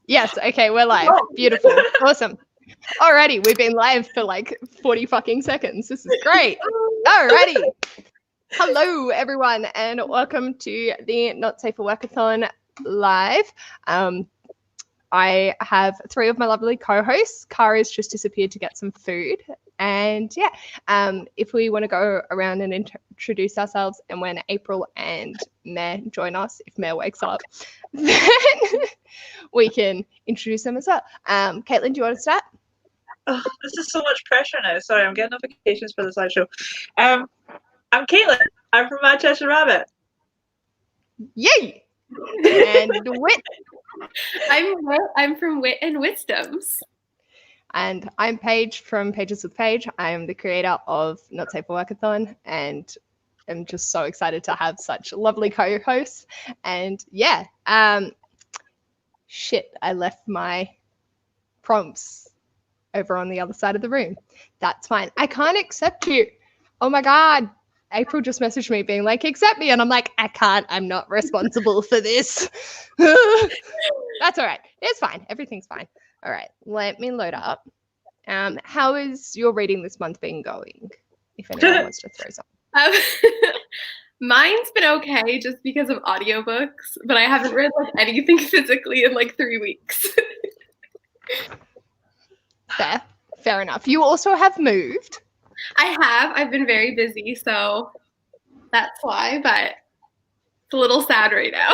Yes, okay, we're live. Beautiful. Awesome. Alrighty, we've been live for like 40 fucking seconds. This is great. Alrighty. Hello, everyone, and welcome to the Not Safe for Workathon live. I have three of my lovely co-hosts. Kara's just disappeared to get some food. And yeah, if we want to go around and introduce ourselves, and when April and Mare join us, if Mare wakes up, then we can introduce them as well. Caitlyn, do you want to start? Oh, this is so much pressure now. Sorry, I'm getting notifications for the slideshow. I'm Caitlyn. I'm from Manchester Rabbit. Yay! And Whit. I'm Whit. I'm from Whit and Wisdoms. And I'm Paige from Pages with Paige. I am the creator of Not Safe for Workathon, and I'm just so excited to have such lovely co-hosts. And yeah, shit, I left my prompts over on the other side of the room. That's fine. I can't accept you. Oh my God. April just messaged me being like, accept me. And I'm like, I can't. I'm not responsible for this. That's all right. It's fine. Everything's fine. All right. Let me load up. How is your reading this month been going? If anyone wants to throw something. Mine's been okay just because of audiobooks, but I haven't read like anything physically in like 3 weeks. Fair enough. You also have moved. I have. I've been very busy, so that's why, but it's a little sad right now.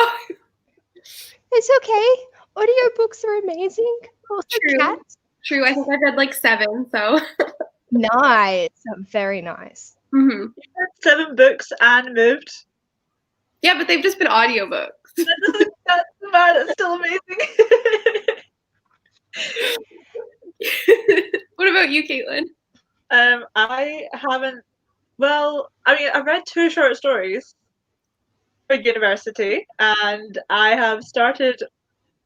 It's okay. Audiobooks are amazing. Also cats. True. I think I've read like 7, so. Nice. Very nice. Mm-hmm. 7 books and moved. Yeah, but they've just been audiobooks. That's still amazing. What about you, Caitlyn? I haven't. Well, I mean, I've read 2 short stories for university, and I have started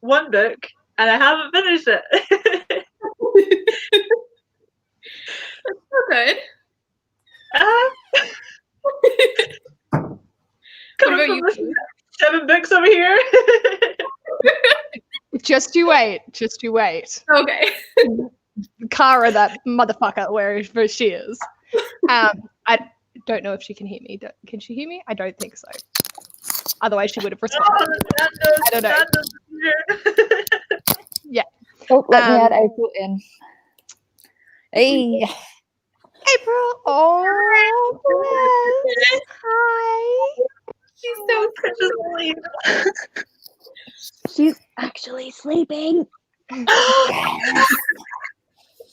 1 book, and I haven't finished it. That's so good. What about you? 7 books over here. Just you wait. Just you wait. Okay. Kara, that motherfucker, wherever she is. I don't know if she can hear me. Can she hear me? I don't think so. Otherwise, she would have responded. I don't know. Yeah. Oh, let me add April in. Hey. April. Oh, bless. Hi. She's so precious. She's actually sleeping.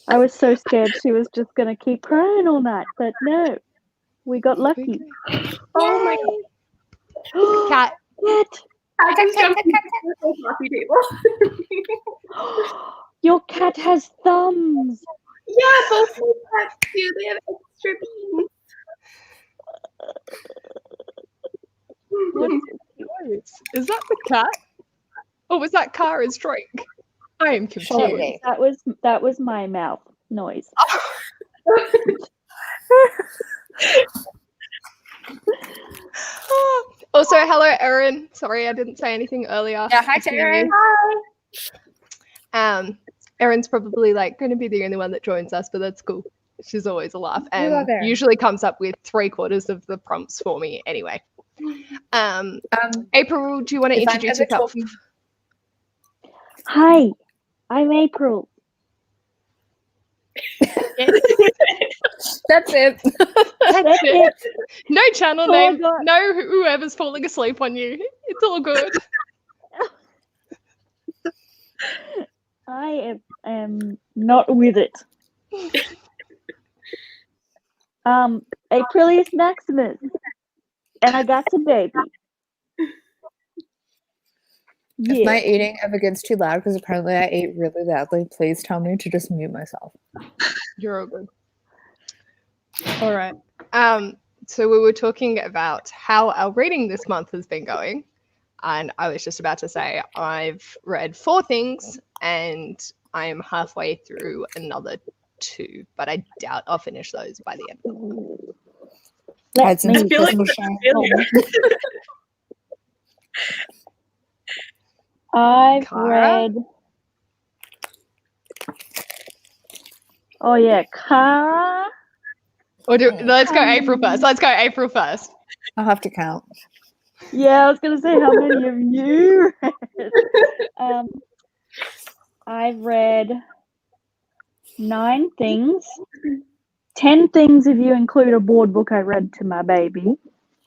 I was so scared she was just going to keep crying all night, but no, we got lucky. Oh my God. Cat. I just jumped into the coffee table. Your cat has thumbs. Yeah, both my cats do. They have extra beans. Is that the cat? Or was that Kara's drink? I am confused. That was my mouth noise. Also, hello, Erin. Sorry, I didn't say anything earlier. Yeah, hi, Erin. Hi. Erin's probably like going to be the only one that joins us, but that's cool. She's always a laugh and usually comes up with 3/4 of the prompts for me anyway. April, do you want to introduce yourself? Hi, I'm April. That's it. That's it. No channel name. God. No whoever's falling asleep on you. It's all good. I am not with it. April is Maximus, and I got a baby. If my eating ever gets too loud, because apparently I ate really loudly, please tell me to just mute myself. You're all good. All right. So we were talking about how our reading this month has been going. And I was just about to say I've read 4 things and I am halfway through another 2, but I doubt I'll finish those by the end. I feel like a failure. I've read Oh yeah, Cara. Or let's go April first. Let's go April first. I'll have to count. Yeah, I was gonna say how many of you read. I've read 9 things. 10 things if you include a board book I read to my baby.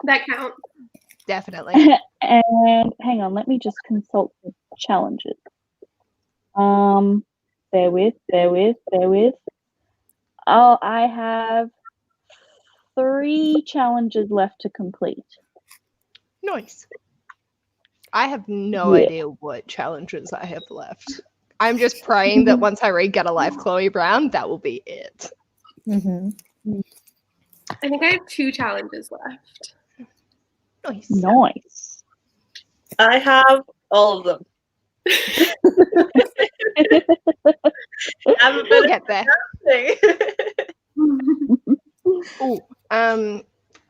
That counts. Definitely. And hang on, let me just consult the challenges. Bear with. Oh, I have 3 challenges left to complete. Nice. I have no idea what challenges I have left. I'm just praying that once I read Get a Life, Chloe Brown, that will be it. Mm-hmm. I think I have 2 challenges left. Nice. I have all of them. We'll get there. Thing. Oh,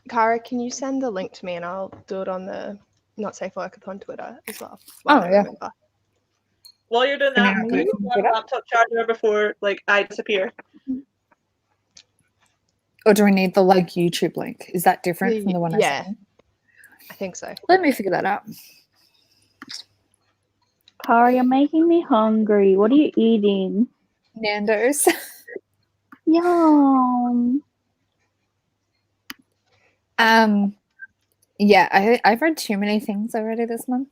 Cara, can you send the link to me and I'll do it on the Not Safe Workathon Twitter as well. Oh, yeah. Remember. While you're doing that, Yeah, please put my laptop charger before I disappear. Or do we need the YouTube link? Is that different from the one I sent? I think so. Let me figure that out. Cara, you're making me hungry. What are you eating? Nando's. Yum. Yeah, I've read too many things already this month.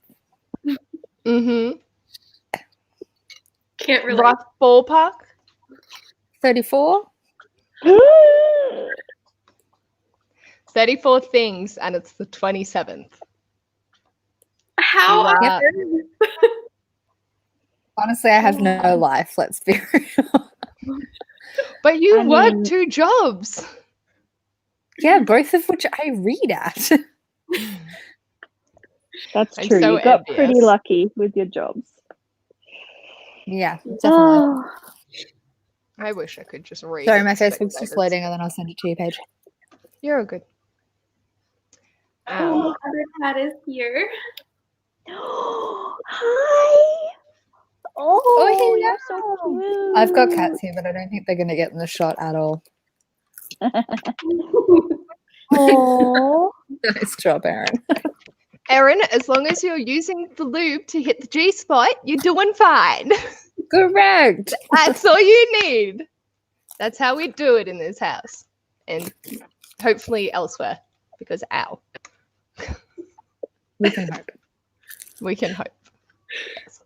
Mm-hmm. Can't relate. Rough ballpark. 34. 34 things, and it's the 27th. How? Wow. Honestly, I have no life. Let's be real. But you I work mean- 2 jobs. Yeah, both of which I read at. That's I'm true. so You got pretty envious. lucky with your jobs. Yeah, definitely. Oh, I wish I could just read. Sorry, it my straight Facebook's just over. loading and then I'll send it to you, Paige. You're all good. Oh, other cat is here. hi. Oh, you're so cute. I've got cats here, but I don't think they're going to get in the shot at all. Oh, Nice job, Erin. Erin, as long as you're using the lube to hit the G spot, you're doing fine. Correct. That's all you need. That's how we do it in this house. And hopefully elsewhere. Because ow. We can hope. We can hope. Yes.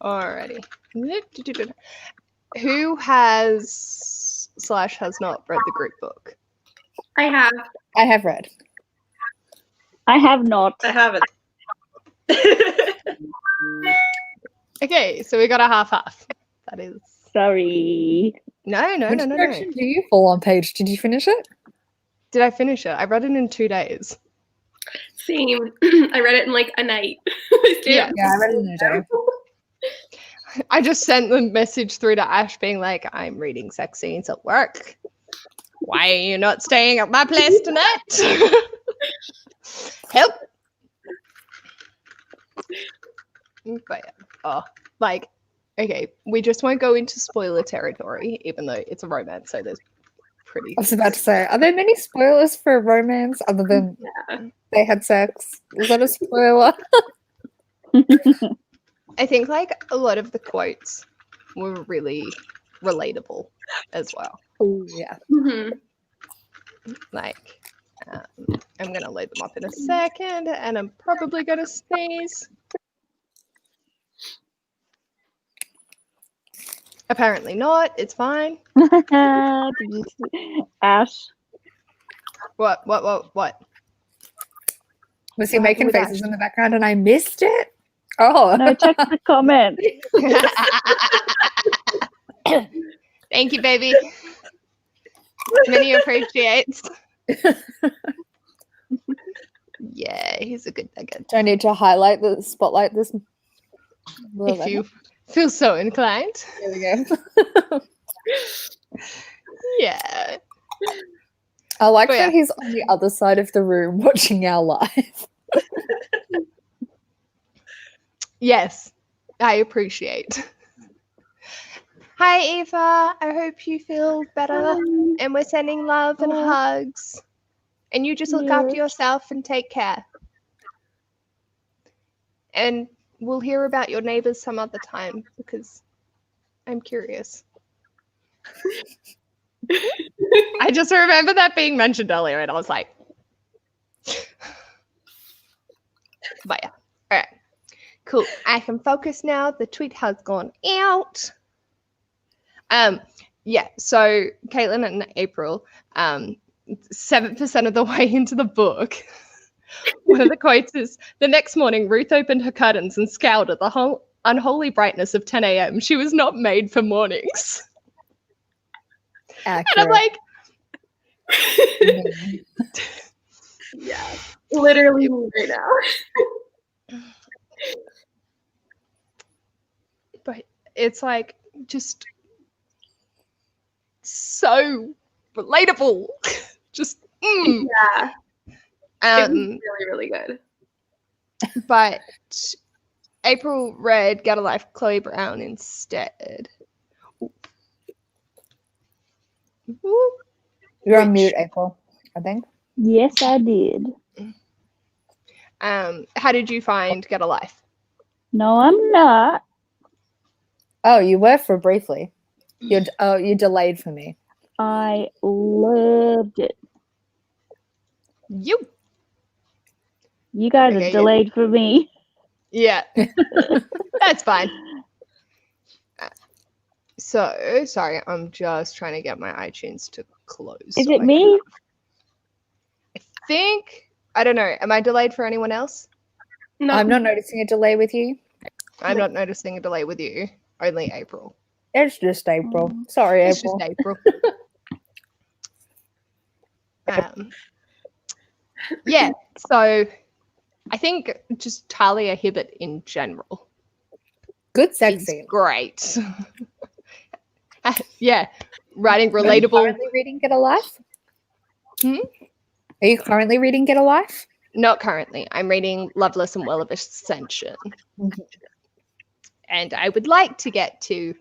Alrighty. Who has / has not read the group book? I have. I have read. I have not. I haven't. Okay, so we got a half. That is Sorry. no. Which direction do you fall on, Paige? Did you finish it? Did I finish it? I read it in 2 days. Same. I read it in like a night. I stayed up. Yeah, I read it in a day. I just sent the message through to Ash being like, I'm reading sex scenes at work. Why are you not staying at my place tonight? Help. But yeah. Okay, we just won't go into spoiler territory, even though it's a romance, so there's pretty. I was about to say, are there many spoilers for a romance other than they had sex? Was that a spoiler? I think a lot of the quotes were really relatable as well. Oh, yeah. Mm-hmm. I'm gonna load them up in a second, and I'm probably gonna sneeze. Apparently not. It's fine. Did you see? Ash. What? Was he making with faces Ash? in the background and I missed it? Oh. No, check the comments. Thank you, baby. Many appreciates. Yeah, he's a good nugget. Do I need to spotlight this? If you feel so inclined. There we go. Yeah. I like Oh, yeah. that he's on the other side of the room watching our live. Yes, I appreciate. Hi, Eva. I hope you feel better. And we're sending love and hugs. And you just look after yourself and take care. And we'll hear about your neighbors some other time because I'm curious. I just remember that being mentioned earlier and I was like, but yeah. All right. Cool. I can focus now. The tweet has gone out. Yeah, so Caitlyn and April, 7% of the way into the book, one of the quotes is, the next morning, Ruth opened her curtains and scowled at the whole unholy brightness of 10 a.m. She was not made for mornings. Accurate. And I'm like, Yeah, literally me right now. but it's like just so relatable. Just Yeah, it was really, really good. But April read Get a Life, Chloe Brown instead. Ooh. You're on mute, April, I think. Yes, I did. How did you find Get a Life? No, I'm not. Oh, you were for briefly. You delayed for me. I loved it. You guys Okay, are delayed for me. Yeah, that's fine. So, sorry, I'm just trying to get my iTunes to close. Is it me? I don't know. Am I delayed for anyone else? No, I'm not noticing a delay with you. I'm not noticing a delay with you. Only April. It's just April. Sorry, It's April. just April. Yeah, so I think just Talia Hibbert in general. Good sex is scene. great. Yeah, writing Are you relatable. currently reading Get a Life? Hmm? Are you currently reading Get a Life? Not currently. I'm reading Loveless and Well of Ascension. Mhm. And I would like to get to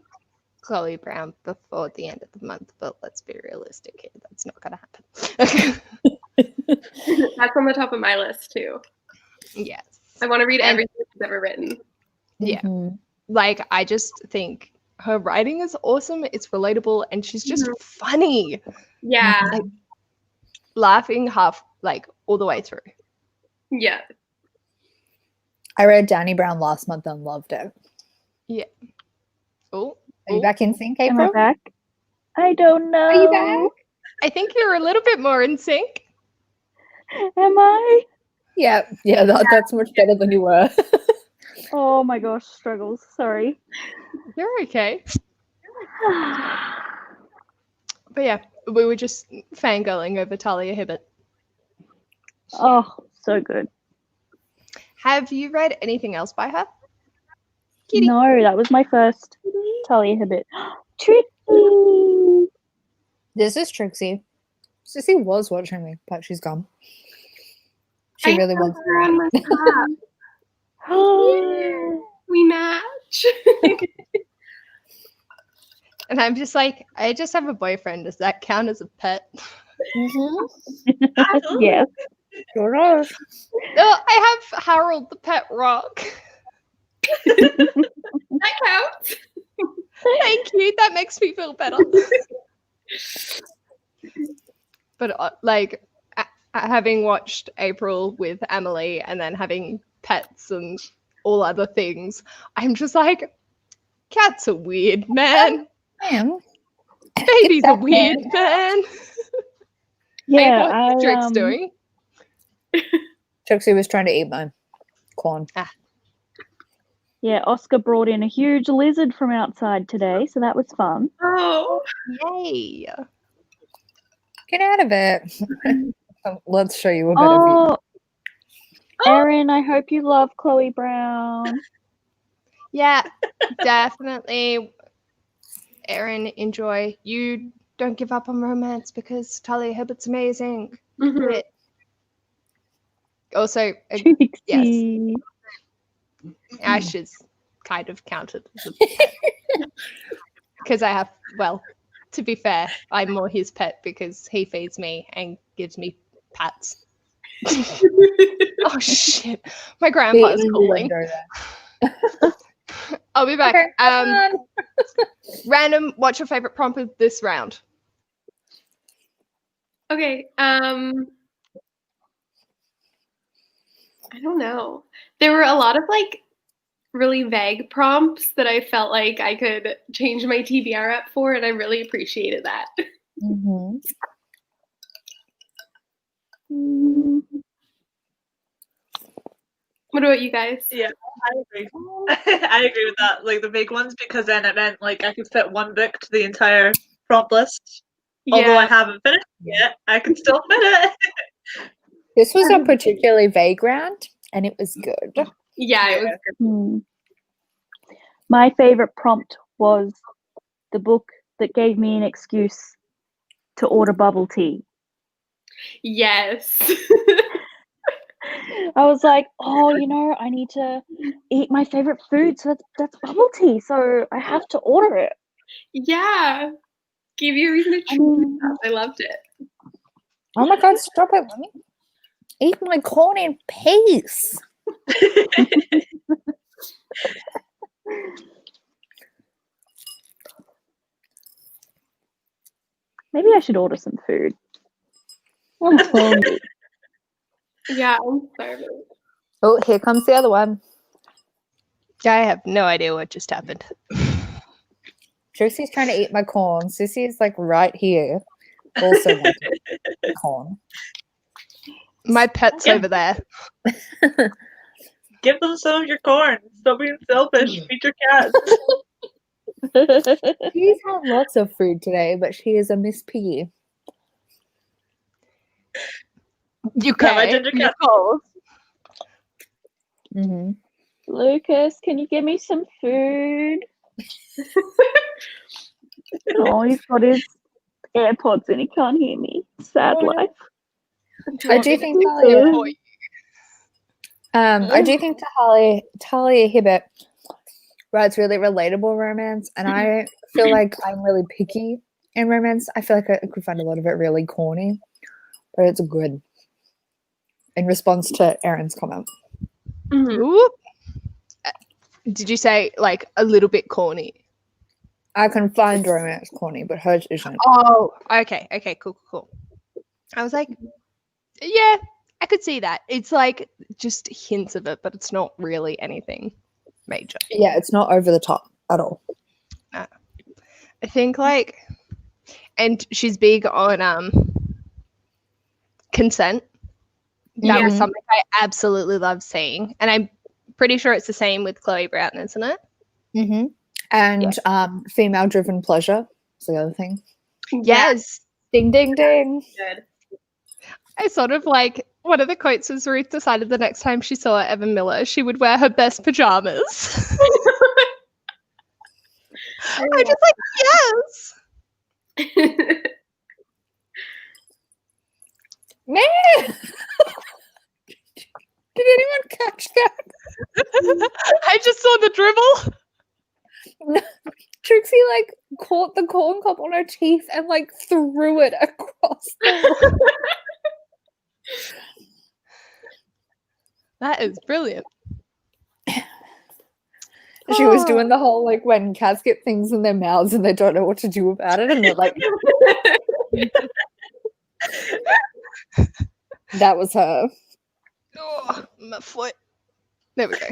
Chloe Brown before the end of the month, but let's be realistic here. That's not going to happen. that's on the top of my list too. Yes. I want to read everything she's ever written. Yeah. Mhm. Like, I just think her writing is awesome. It's relatable, and she's just funny. Yeah. Like, laughing all the way through. Yeah. I read Danny Brown last month and loved it. Yeah. Oh. Are you back in sync, Am I April? back? I don't know. Are you back? I think you're a little bit more in sync. Am I? Yeah, that's much better than you were. Oh my gosh, struggles. Sorry. You're okay. But yeah, we were just fangirling over Talia Hibbert. Oh, so good. Have you read anything else by her? Kitty. No, that was my first Talia Hibbert. Tricky. This is Trixie. Sissy was watching me, but she's gone. She I really have wants her on my top. Oh, We match. And I'm just like, I just have a boyfriend. Does that count as a pet? yes. Sure does. Oh, I have Harold the pet rock. That counts. Thank you. That makes me feel better. But having watched April with Emily and then having pets and all other things, I'm just like, cats are weird, man. Man. Babies are weird, man. Yeah, What's Trix doing? Trixie was trying to eat my corn. Yeah, Oscar brought in a huge lizard from outside today, so that was fun. Oh. Yay. Get out of it. Let's show you a better view. Erin, I hope you love Chloe Brown. Yeah, definitely. Erin, enjoy. You don't give up on romance because Talia Hibbert's amazing. Mhm. Whit. Also, Trixie. Ash is kind of counted as a pet. Because I have, well, to be fair, I'm more his pet because he feeds me and gives me pats. Oh shit! My grandpa's calling. I'll be back. Okay, Random. What's your favorite prompt of this round? Okay. I don't know. There were a lot of like really vague prompts that I felt like I could change my TBR up for, and I really appreciated that. Mm-hmm. What about you guys? Yeah, I agree. I agree with that. Like the big ones, because then it meant like I could fit one book to the entire prompt list. Although I haven't finished it yet, I can still fit it. This was a particularly vague round, and it was good. Yeah, it was good. My favorite prompt was the book that gave me an excuse to order bubble tea. Yes. I was like, oh, you know, I need to eat my favorite food, so that's bubble tea, so I have to order it. Yeah. Give you a reason to choose stuff. I loved it. Oh my god, stop it. Let me eat my corn in peace. Maybe I should order some food. I'm hungry. Yeah, I'm starving. Oh, here comes the other one. I have no idea what just happened. Trixie's trying to eat my corn. Sissy is like right here. Also wanting corn. My pet's over there. Give them some of your corn. Stop being selfish. Feed your cats. She's had lots of food today, but she is a Miss Piggy. You Yeah, my okay? ginger You're cat. cold. Mm-hmm. Lucas, can you give me some food? Oh, he's got his AirPods and he can't hear me. Sad life. I do think Talia Hibbert writes really relatable romance, and I feel like I'm really picky in romance. I feel like I could find a lot of it really corny, but it's good. In response to Erin's comment. Mhm. Ooh. Did you say like a little bit corny? I can find romance corny, but hers isn't. Oh, okay. Okay, cool. I was like, yeah, I could see that. It's like just hints of it, but it's not really anything major. Yeah, it's not over the top at all. I think like, and she's big on consent. That was something I absolutely love seeing, and I'm pretty sure it's the same with Chloe Brown, isn't it? Mm-hmm. And female-driven pleasure is the other thing. Yes. Ding, ding, ding. Good. I sort of like one of the quotes was Ruth decided the next time she saw Evan Miller, she would wear her best pajamas. I just like, yes. Man! Did anyone catch that? I just saw the dribble. No, Trixie like caught the corn cob on her teeth and like threw it across the room. That is brilliant. She was doing the whole like when cats get things in their mouths and they don't know what to do about it, and they're like, that was her. Oh, my foot. There we go.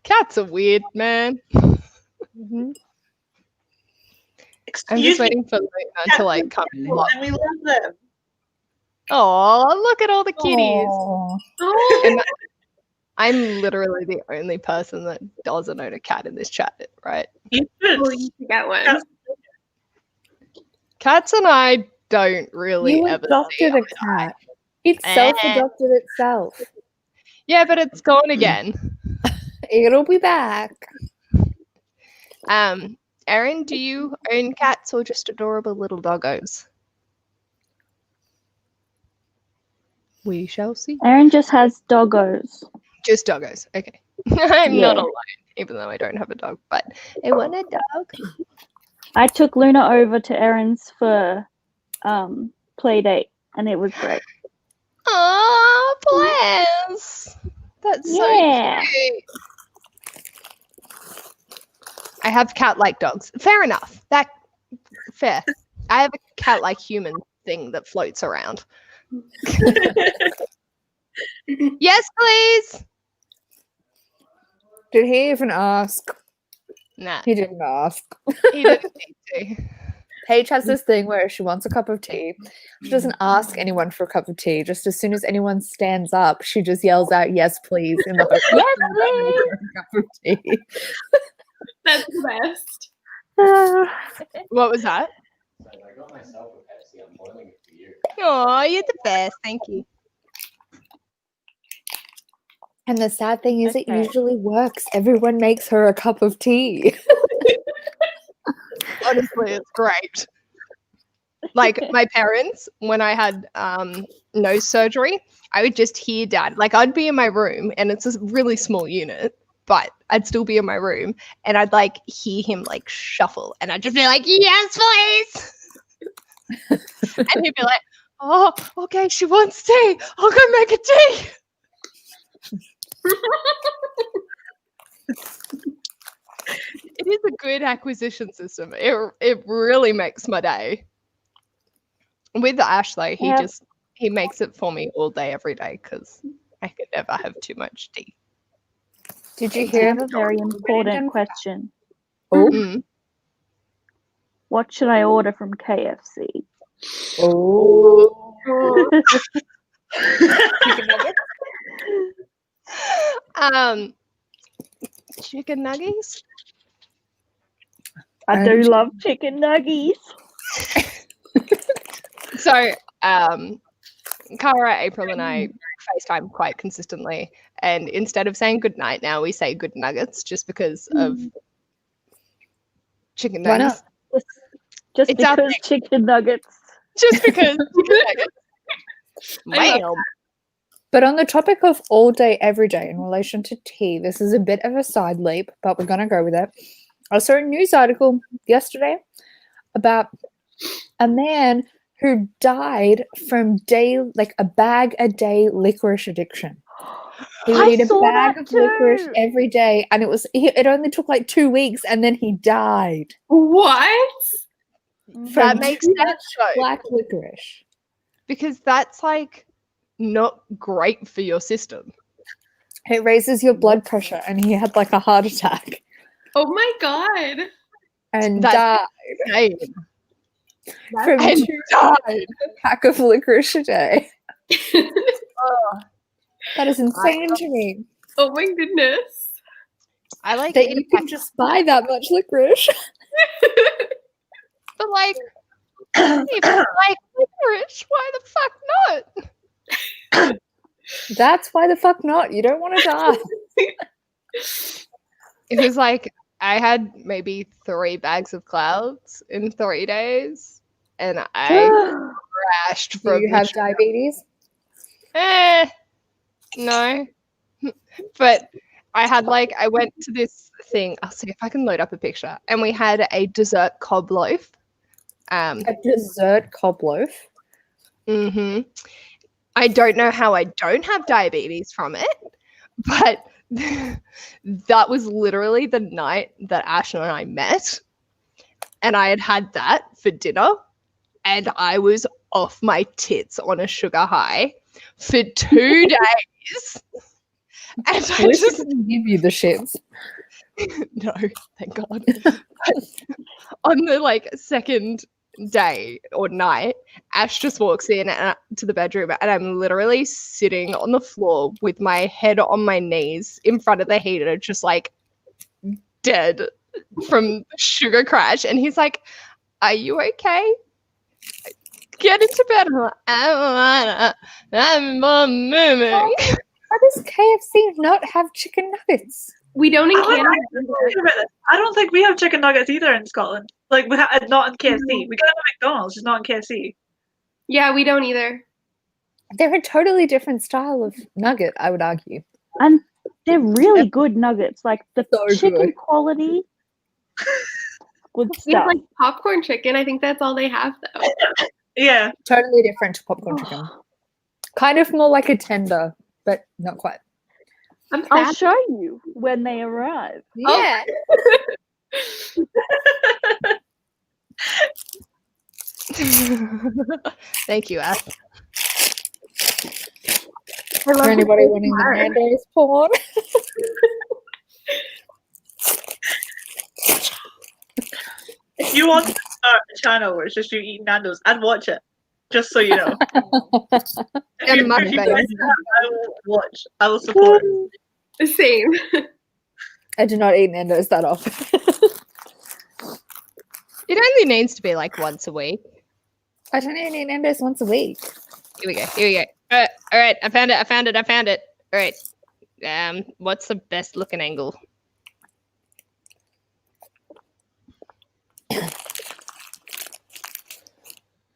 Cats are weird, man. Mm-hmm. I'm just waiting for Luna to like come in. And we love them. Oh, look at all the kitties. Aww. And I'm literally the only person that doesn't own a cat in this chat, right? You should. Oh, you should get one. Cats and I don't really You ever see adopted a cat. It self-adopted itself. Yeah, but it's gone again. It'll be back. Erin, do you own cats or just adorable little doggos? We shall see. Erin just has doggos. Just doggos. Okay. I'm not Yeah. alone, even though I don't have a dog, but I want a dog. I took Luna over to Erin's for play date, and it was great. Oh, bless. That's so Yeah. cute. I have cat-like dogs. Fair enough. Fair. I have a cat-like human thing that floats around. Yes, please. Did he even ask? Nah, He didn't ask. he didn't need to. Paige has this thing where she wants a cup of tea. She doesn't ask anyone for a cup of tea. Just as soon as anyone stands up, she just yells out, "Yes, please," in the hope Yes, for a cup of tea. That's the best. What was that? I got myself a Pepsi. I'm boiling it for you. Oh, you're the best. Thank you. And the sad thing is, it Okay. usually works. Everyone makes her a cup of tea. Honestly, it's great. Like my parents, when I had nose surgery, I would just hear Dad. Like I'd be in my room, and it's a really small unit, but I'd still be in my room, and I'd like hear him like shuffle, and I'd just be like, "Yes, please," and he'd be like, "Oh, okay, she wants tea. I'll go make a tea." It is a good acquisition system. It really makes my day. With Ash though, Yep. he makes it for me all day, every day, because I could never have too much tea. Did you I hear? have a very important question. Oh, Mm. What should I order from KFC? oh. Chicken nuggets? Chicken nuggets. I do love chicken nuggies. So, Cara, April, and I FaceTime quite consistently, and instead of saying good night now, we say good nuggets just because of chicken Why nuggets. Just It's our because chicken nuggets. Just because chicken nuggets. I Wow. But on the topic of all day, every day in relation to tea, this is a bit of a side leap, but we're going to go with it. I saw a news article yesterday about a man who died from a bag a day licorice addiction. He would I eat a saw bag that of licorice too. every day, and it only took like 2 weeks, and then he died What? That from makes too sense much though, black licorice. because that's like not great for your system. It raises your blood pressure, and he had like a heart attack Oh my god. and That's died insane. from And 2 died. pack of licorice a day. Oh, That is insane to me. Oh my goodness. I like That eat you a can just buy that much licorice. but like if you like licorice, why the fuck not? That's why the fuck not. You don't want to die. It was like I had maybe 3 bags of clouds in 3 days, and I crashed Do from you the have diabetes? No. But I went to this thing. I'll see if I can load up a picture. And we had a dessert cob loaf. A dessert cob loaf? Mm-hmm. I don't know how I don't have diabetes from it, but that was literally the night that Ash and I met. And I had that for dinner, and I was off my tits on a sugar high for 2 days. And At I least it just didn't give you the shits. no, thank God. On the second day or night, Ash just walks in to the bedroom, and I'm literally sitting on the floor with my head on my knees in front of the heater, just dead from the sugar crash. And he's like, "Are you okay? Get into bed." I'm like, "I don't wanna. I'm moving." Why does KFC not have chicken nuggets? We don't in I Canada. don't think we have chicken nuggets either in Scotland. Like we have not in KFC. No. We get them at McDonald's, just not in KFC. Yeah, we don't either. They're a totally different style of nugget, I would argue. And they're really good nuggets. Like the So chicken good. quality. Good We have stuff. like popcorn chicken. I think that's all they have though. Yeah. Totally different to popcorn chicken. Kind of more like a tender, but not quite. I'm I'll sad. show you when they arrive. Yeah. Thank you, Ash. I love For anybody wanting the art. Nando's porn. If you want to start a channel where it's just you eating Nando's, I'd watch it. Just so you know. And If you mukbang. guys do that, I will watch. I will support. Same. I do not eat Nando's that often. It only needs to be like once a week. I don't even eat Nando's once a week. Here we go. Here we go. All right. I found it. All right. What's the best looking angle?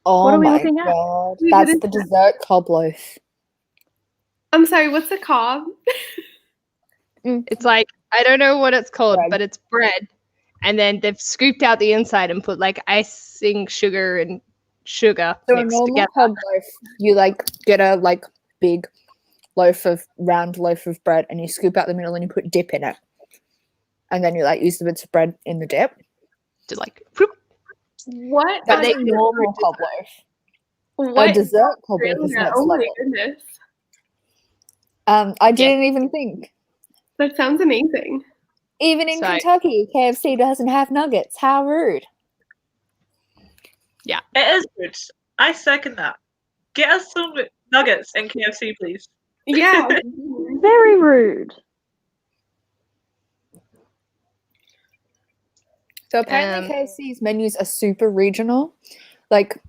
Oh What are we my looking at? god. Wait, That's what the is that? dessert cob loaf. I'm sorry, what's a cob? It's like, I don't know what it's called, Bread. but it's bread. And then they've scooped out the inside and put like icing sugar and sugar So a mixed normal together. cob loaf, you like get a like big round loaf of bread and you scoop out the middle and you put dip in it. And then you like use the bits of bread in the dip. Just like, whoop. What? That's they- a normal cob loaf. What? A dessert cob loaf Really? is next Oh my level. goodness. I didn't even think. That sounds amazing. Even in So- Kentucky, KFC doesn't have nuggets. How rude. It is good. I second that. Get us some nuggets in KFC, please. Yeah. Very rude. So apparently Um, KFC's menus are super regional. Like,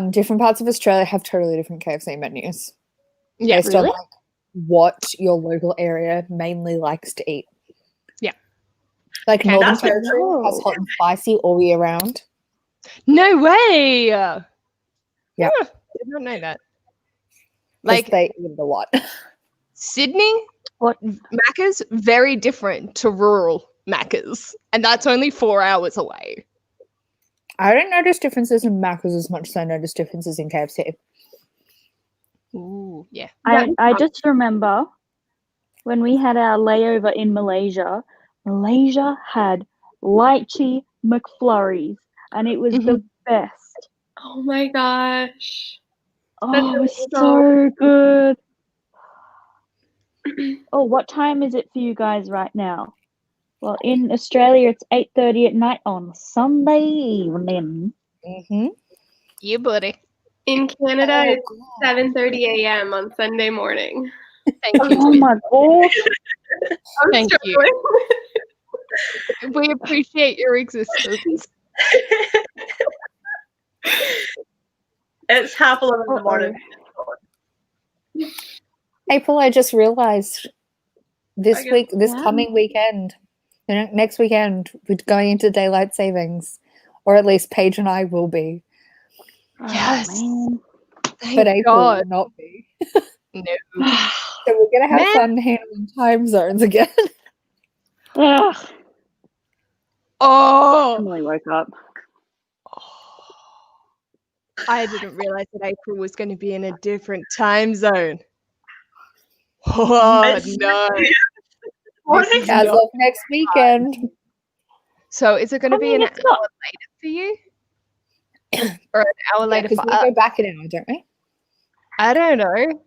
different parts of Australia have totally different KFC menus. Yeah, Based on really? like what your local area mainly likes to eat. Yeah. Like Okay, Northern that's good. Territory has hot and spicy all year round. No way. Yeah. Did not know that. Like Like they eat it a lot. Sydney, What? Macca's very different to rural Macca's, and that's only 4 hours away. I don't notice differences in Macca's as much as I notice differences in KFC. Ooh, yeah. I just remember when we had our layover in Malaysia, Malaysia had lychee McFlurries, and it was the best. Oh my gosh. Oh, That it was sounds so good. Oh, what time is it for you guys right now? Well, in Australia, it's 8:30 at night on Sunday evening. Mm-hmm. You buddy. In Canada, Oh, it's 7:30 a.m. on Sunday morning. Thank you. Oh my gosh. I'm Thank you. struggling. We appreciate your existence. It's 11:30 in the morning. April, I just realized this Okay. week, this Yeah. coming weekend, next weekend, we're going into daylight savings, or at least Paige and I will be, Yes. Oh, man. Thank but April God. will not be. No. So we're gonna have Man. fun handling time zones again. Ugh. Oh, Emily woke up. I didn't realize that April was going to be in a different time zone. Oh, It's- no. Morning. This is As not- of next weekend. So is it going to I be mean, an it's hour not- later for you? Or an hour later Because for we us? go back an hour, don't we? I don't know.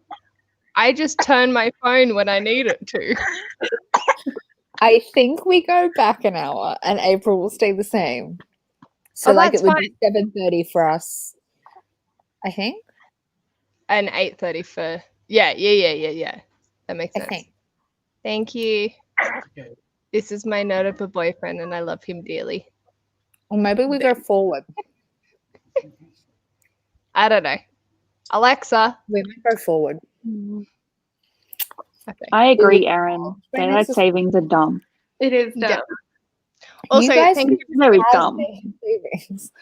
I just turn my phone when I need it to. I think we go back an hour, and April will stay the same. So Oh, like that's it would be 7:30 for us, I think. And 8:30 for yeah. That makes I sense. think. Thank you. Okay. This is my notable boyfriend, and I love him dearly. Or maybe we go forward. I don't know. Alexa, We might go forward. Okay. I agree, Erin. Daylight savings are dumb. It is dumb. Yeah. Also, guys thank you. Very Have dumb. savings.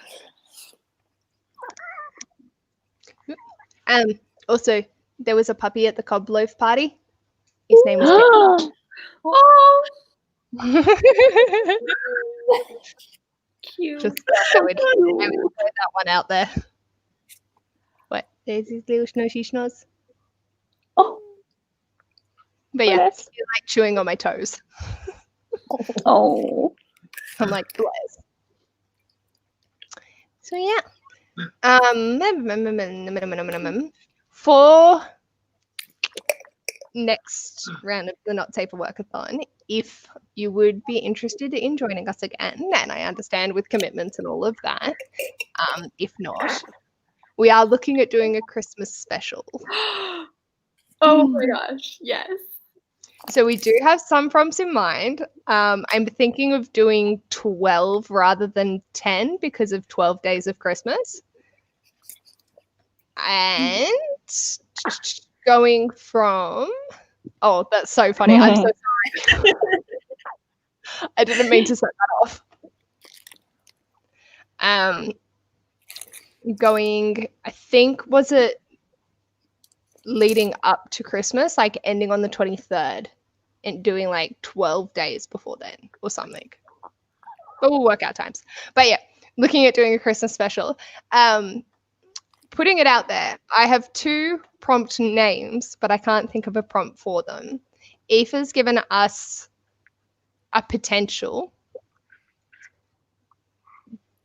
Also, there was a puppy at the cob loaf party. His name was Gavin. Oh, cute. Just I would throw that one out there. What? There's his little snoshy schnoz. Oh, But yeah, bless. he's like chewing on my toes. Oh. I'm like, bless. So yeah. For next round of the Not Safe for Workathon, if you would be interested in joining us again, and I understand with commitments and all of that, if not, we are looking at doing a Christmas special. Oh my gosh, yes. So we do have some prompts in mind. I'm thinking of doing 12 rather than 10 because of 12 days of Christmas. And going from... Oh, that's so funny. I'm so sorry. I didn't mean to set that off. Going, I think, was it leading up to Christmas, like ending on the 23rd and doing like 12 days before then or something. But we'll work out times. But yeah, looking at doing a Christmas special. Putting it out there, I have 2 prompt names, but I can't think of a prompt for them. Aoife's given us a potential.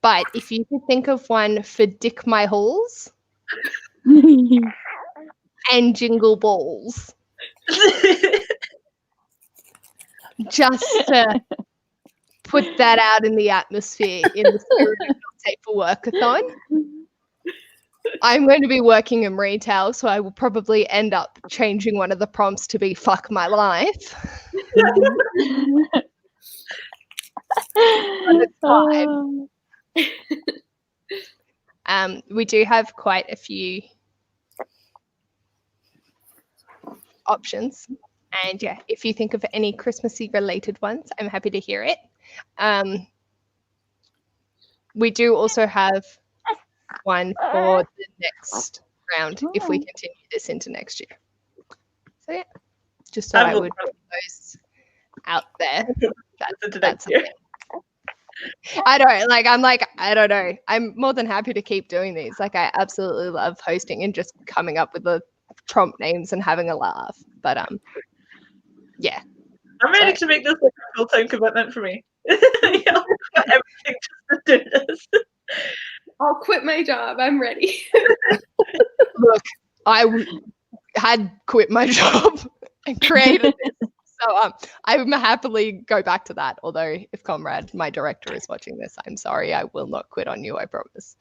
But if you could think of one for Dick My Halls and Jingle Balls, just to put that out in the atmosphere in the spirit of Not Safe for Workathon. I'm going to be working in retail, so I will probably end up changing one of the prompts to be fuck my life. But it's fine. We do have quite a few options. And yeah, if you think of any Christmassy related ones, I'm happy to hear it. We do also have one for the next round if we continue this into next year. So yeah, just thought I would put those out there. That's something. I don't know. I'm more than happy to keep doing these. Like, I absolutely love hosting and just coming up with the prompt names and having a laugh. But yeah. I'm ready to make this like a full-time commitment for me. I'll quit everything just to do this. I'll quit my job. I'm ready. Look, I had quit my job and created this. So I would happily go back to that. Although if Comrade, my director, is watching this, I'm sorry. I will not quit on you, I promise.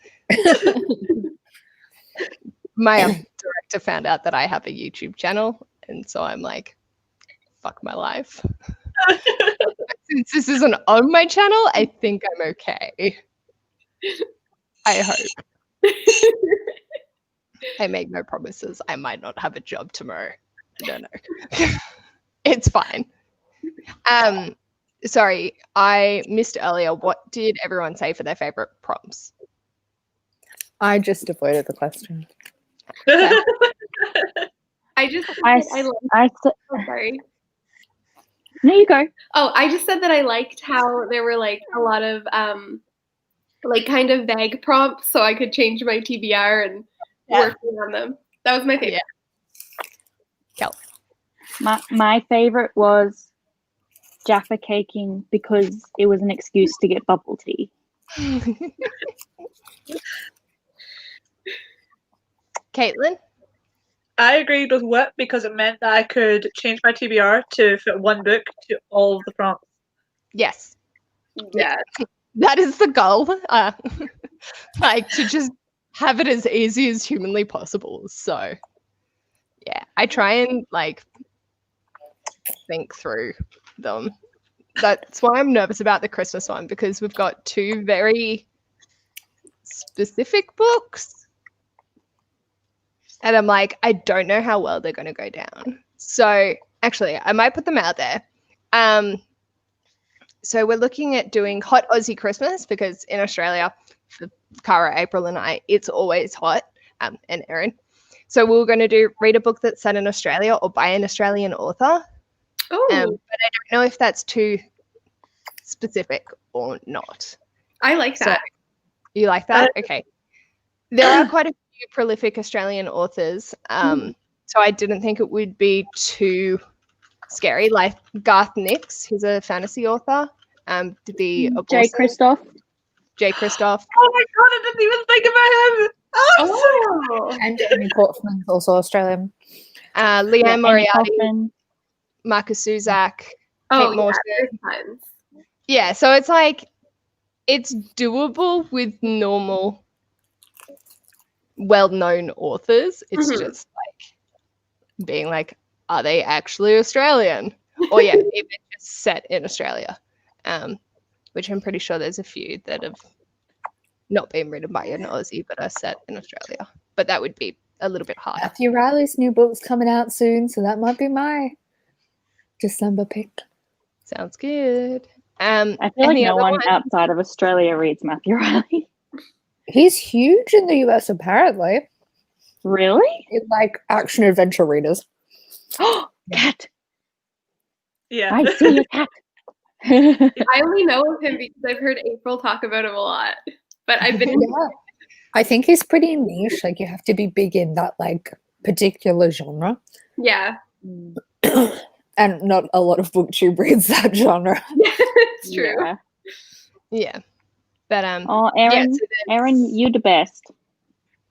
My director found out that I have a YouTube channel. And so I'm like, fuck my life. Since this isn't on my channel, I think I'm okay. I hope. I make no promises. I might not have a job tomorrow. I don't know. It's fine. Sorry, I missed earlier. What did everyone say for their favorite prompts? I just avoided the question. I just sorry. No, you go. Oh, I just said that I liked how there were like a lot of like kind of vague prompts, so I could change my TBR and working on them. That was my favorite. Yeah. My favorite was Jaffa caking because it was an excuse to get bubble tea. Caitlyn? I agreed with Whit because it meant that I could change my TBR to fit one book to all of the prompts. Yes. Yeah. That is the goal. Like, to just have it as easy as humanly possible. So, yeah, I try and, like, think through them. That's why I'm nervous about the Christmas one, because we've got 2 very specific books. And I'm like, I don't know how well they're going to go down. So Actually, I might put them out there. So we're looking at doing hot Aussie Christmas because in Australia, for Cara, April, and I, it's always hot, and Erin. So we were going to read a book that's set in Australia or by an Australian author. Oh, But I don't know if that's too specific or not. I like So that. you like that? Okay. There are quite a few prolific Australian authors. So I didn't think it would be too scary. Like Garth Nix, he's a fantasy author. Did the Jay Christoph. Jay Christoph. Oh my god, I didn't even think about him. Oh, And Amy Portman's also Australian. Leanne Amy Moriarty, Kaufman. Marcus Zuzak, Kate oh, Morton. yeah, there's tons. Yeah, so it's like it's doable with normal, well-known authors. It's Mhm. just like being like, are they actually Australian? Or yeah, even just set in Australia, which I'm pretty sure there's a few that have not been written by an Aussie but are set in Australia. But that would be a little bit harder. Matthew Riley's new book's coming out soon, so that might be my December pick. Sounds good. I feel like and the no other one outside of Australia reads Matthew Riley. He's huge in the US, apparently. Really? In like action adventure readers. Oh, cat! Yeah. I see a cat. I only know of him because I've heard April talk about him a lot. But I've been Yeah. I think he's pretty niche. Like you have to be big in that like particular genre. yeah, And not a lot of booktube reads that genre. it's true. Yeah. Yeah. But Oh, Erin, so there's- Erin, you the best.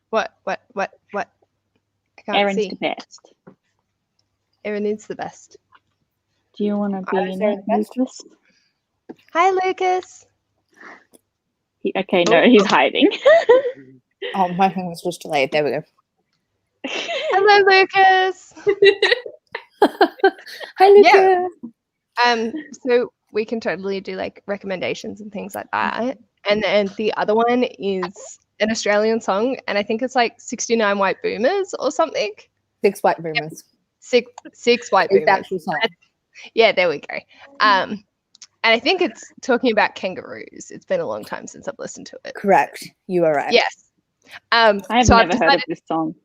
What? I can't Erin's see. the best. Erin is the best. Do you want to be is in Erin it, the best? Lucas? Hi, Lucas. Okay, no, he's hiding. Oh, my thing was just delayed. There we go. Hello, Lucas. Hi, Luca. Yeah. So we can totally do like recommendations and things like that. And then the other one is an Australian song, and I think it's like 69 White Boomers or something. 6 white boomers. Six White It's the Boomers. actual song. Yeah, there we go. And I think it's talking about kangaroos. It's been a long time since I've listened to it. Correct. You are right. Yes. I have so I've never heard of decided- this song.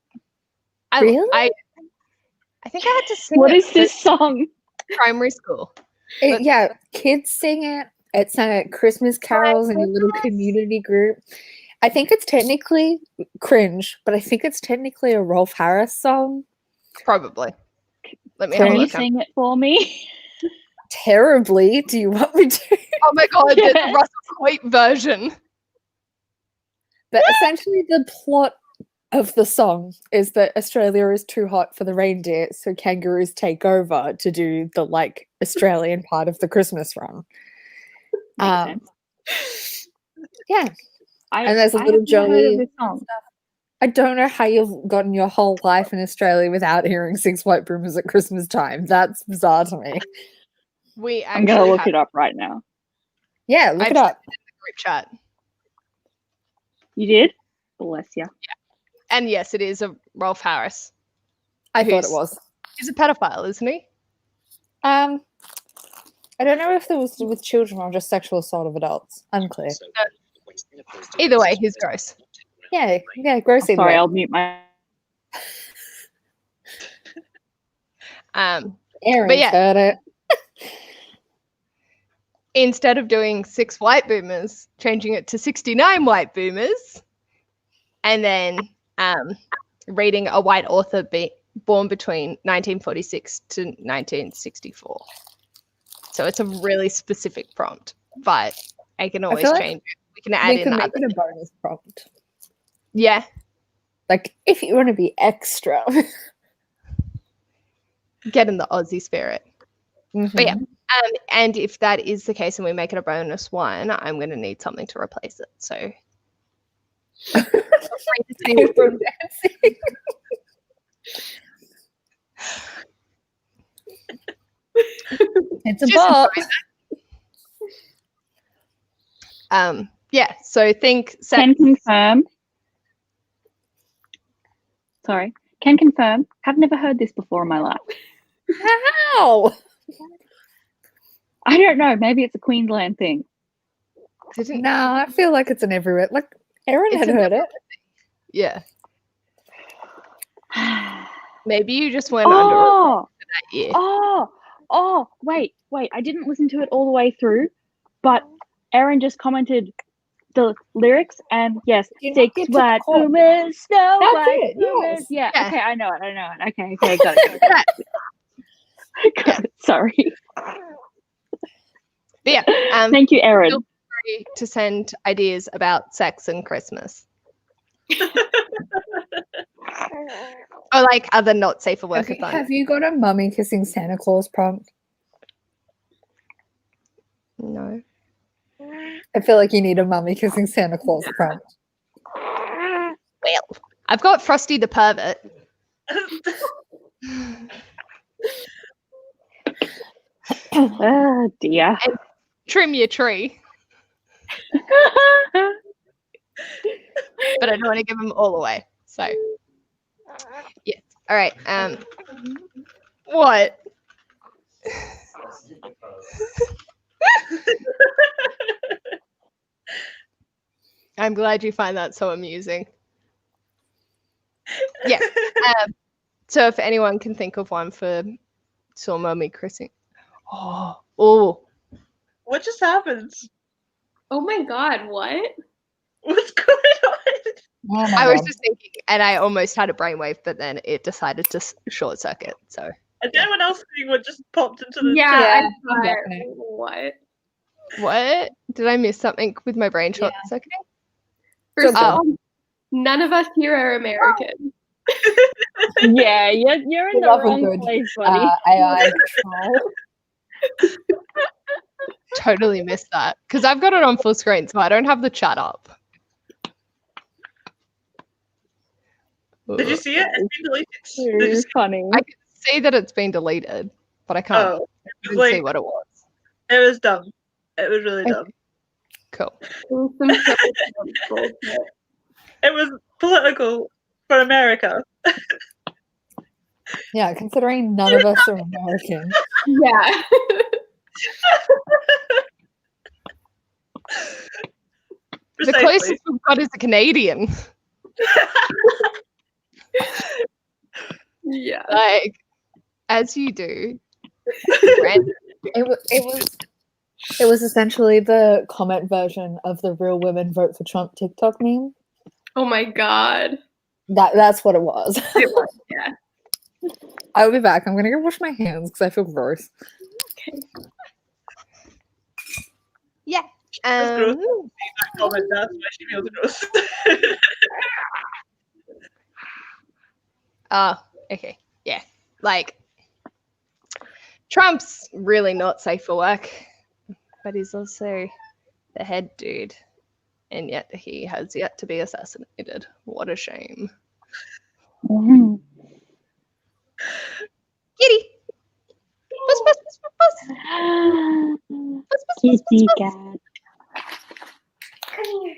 Really? I think I had to sing What it is this song? for primary school. Yeah, kids sing it. It's sung at Christmas carols in your little community group. I think it's technically cringe, but I think it's technically a Rolf Harris song. Probably. Let me have a Can you look. sing it for me? Terribly. Do you want me to? Oh my god, Yeah. the Russell Hoyt version. But essentially, the plot of the song is that Australia is too hot for the reindeer, so kangaroos take over to do the like Australian part of the Christmas run. Makes sense. Yeah, I, and there's a I little have never heard jolly of this song. I don't know how you've gotten your whole life in Australia without hearing 6 white boomers at Christmas time. That's bizarre to me. We I'm actually gonna look have it up right now. Yeah, look I've it up. sent it in the group chat. You did? Bless you. And yes, it is a Rolf Harris. I thought it who's- was. He's a pedophile, isn't he? I don't know if it was with children or just sexual assault of adults. Unclear. Either way, he's gross. Yeah, gross either Sorry, way. I'll mute my. Aaron's yeah. heard it. Instead of doing 6 white boomers, changing it to 69 white boomers, and then reading a white author born between 1946 to 1964. So it's a really specific prompt, but I can always feel like change it. We can add We in can other make it a things. bonus prompt. Yeah, Like, if you want to be extra. get in the Aussie spirit. But yeah, Mhm. and if that is the case and we make it a bonus one, I'm going to need something to replace it. So From dancing. It's a Just bop. yeah, so think Can confirm. Sorry. Can confirm. Have never heard this before in my life. How? I don't know. Maybe it's a Queensland thing. Didn't No, I feel like it's an everywhere. Like Erin It's had an heard it. yeah. Maybe you just went under Oh, that year. wait. I didn't listen to it all the way through, but Erin just commented the lyrics, and yes, Did you not 6 get to the white chorus? boomers, snow That's white it, boomers. yes. Yeah, Yeah. okay, I know it. Okay, got it. Got it. Sorry. But yeah, Thank you, Erin. feel free to send ideas about sex and Christmas. Or like other not safe for work fun. Have you got a mummy kissing Santa Claus prompt? No. I feel like you need a mummy kissing Santa Claus prompt. Well, I've got Frosty the Pervert. Oh dear. Trim your tree. But I don't want to give them all away. So yeah. All right. What? I'm glad you find that so amusing. Yeah. So if anyone can think of one for Saw Mummy Chrissy. Oh. What just happened? Oh my god, what? What's going on? Oh my I was God. just thinking, and I almost had a brainwave, but then it decided to short circuit. So And anyone else seeing what just popped into the Yeah, chat? Yeah, I thought, definitely. what? what? Did I miss something with my brain short circuiting? First of Oh. all, none of us here are American. Yeah, you're in We the love a wrong good, place, buddy. AI troll. Totally missed that because I've got it on full screen, so I don't have the chat up. Did you see it? It's been deleted. Did you Too see funny. I can see that it's been deleted, but I can't Oh, see like, what it was. it was dumb. It was really Okay. dumb. Cool. It was some sort of bullshit. It was political for America. Yeah, considering none of us are American. Yeah. The Precisely. closest we've got is a Canadian. Yeah. Like, as you do. It was essentially the comment version of the real women vote for Trump TikTok meme. Oh my god. That's what it was. It was, yeah. I'll be back. I'm gonna go wash my hands because I feel gross. Yeah. That's gross. That comment, that's why she feels gross. Oh, okay. Yeah. Like, Trump's really not safe for work, but he's also the head dude. And yet he has yet to be assassinated. What a shame. Mhm. Kitty! Puss, puss, puss, puss, puss. Puss, puss, puss, Kitty puss, puss. cat. Come here.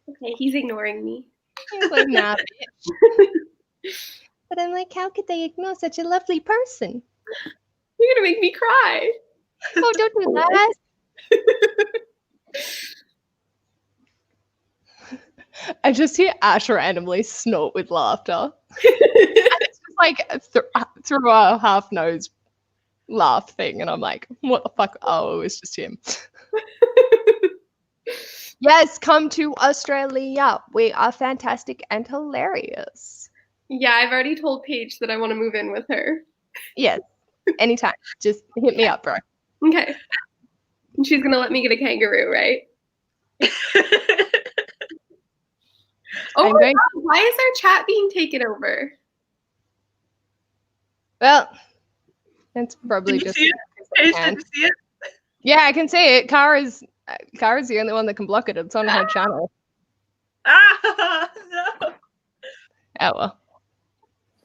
Okay, he's ignoring me. He's like, nah, bitch. But I'm like, how could they ignore such a lovely person? You're gonna make me cry. Oh, don't do that. I just hear Ash randomly snort with laughter. It's just like through a half nose laugh thing, and I'm like, what the fuck? Oh, it was just him. Yes, come to Australia. We are fantastic and hilarious. Yeah, I've already told Paige that I want to move in with her. Yes, anytime. Just hit me up, bro. Okay. And she's gonna let me get a kangaroo, right? Oh I'm my going- god, why is our chat being taken over? Well, that's probably Did you just. see it? Paige, did you see it? Yeah, I can see it. Kara's the only one that can block it. It's on her channel. Ah, no. Oh well.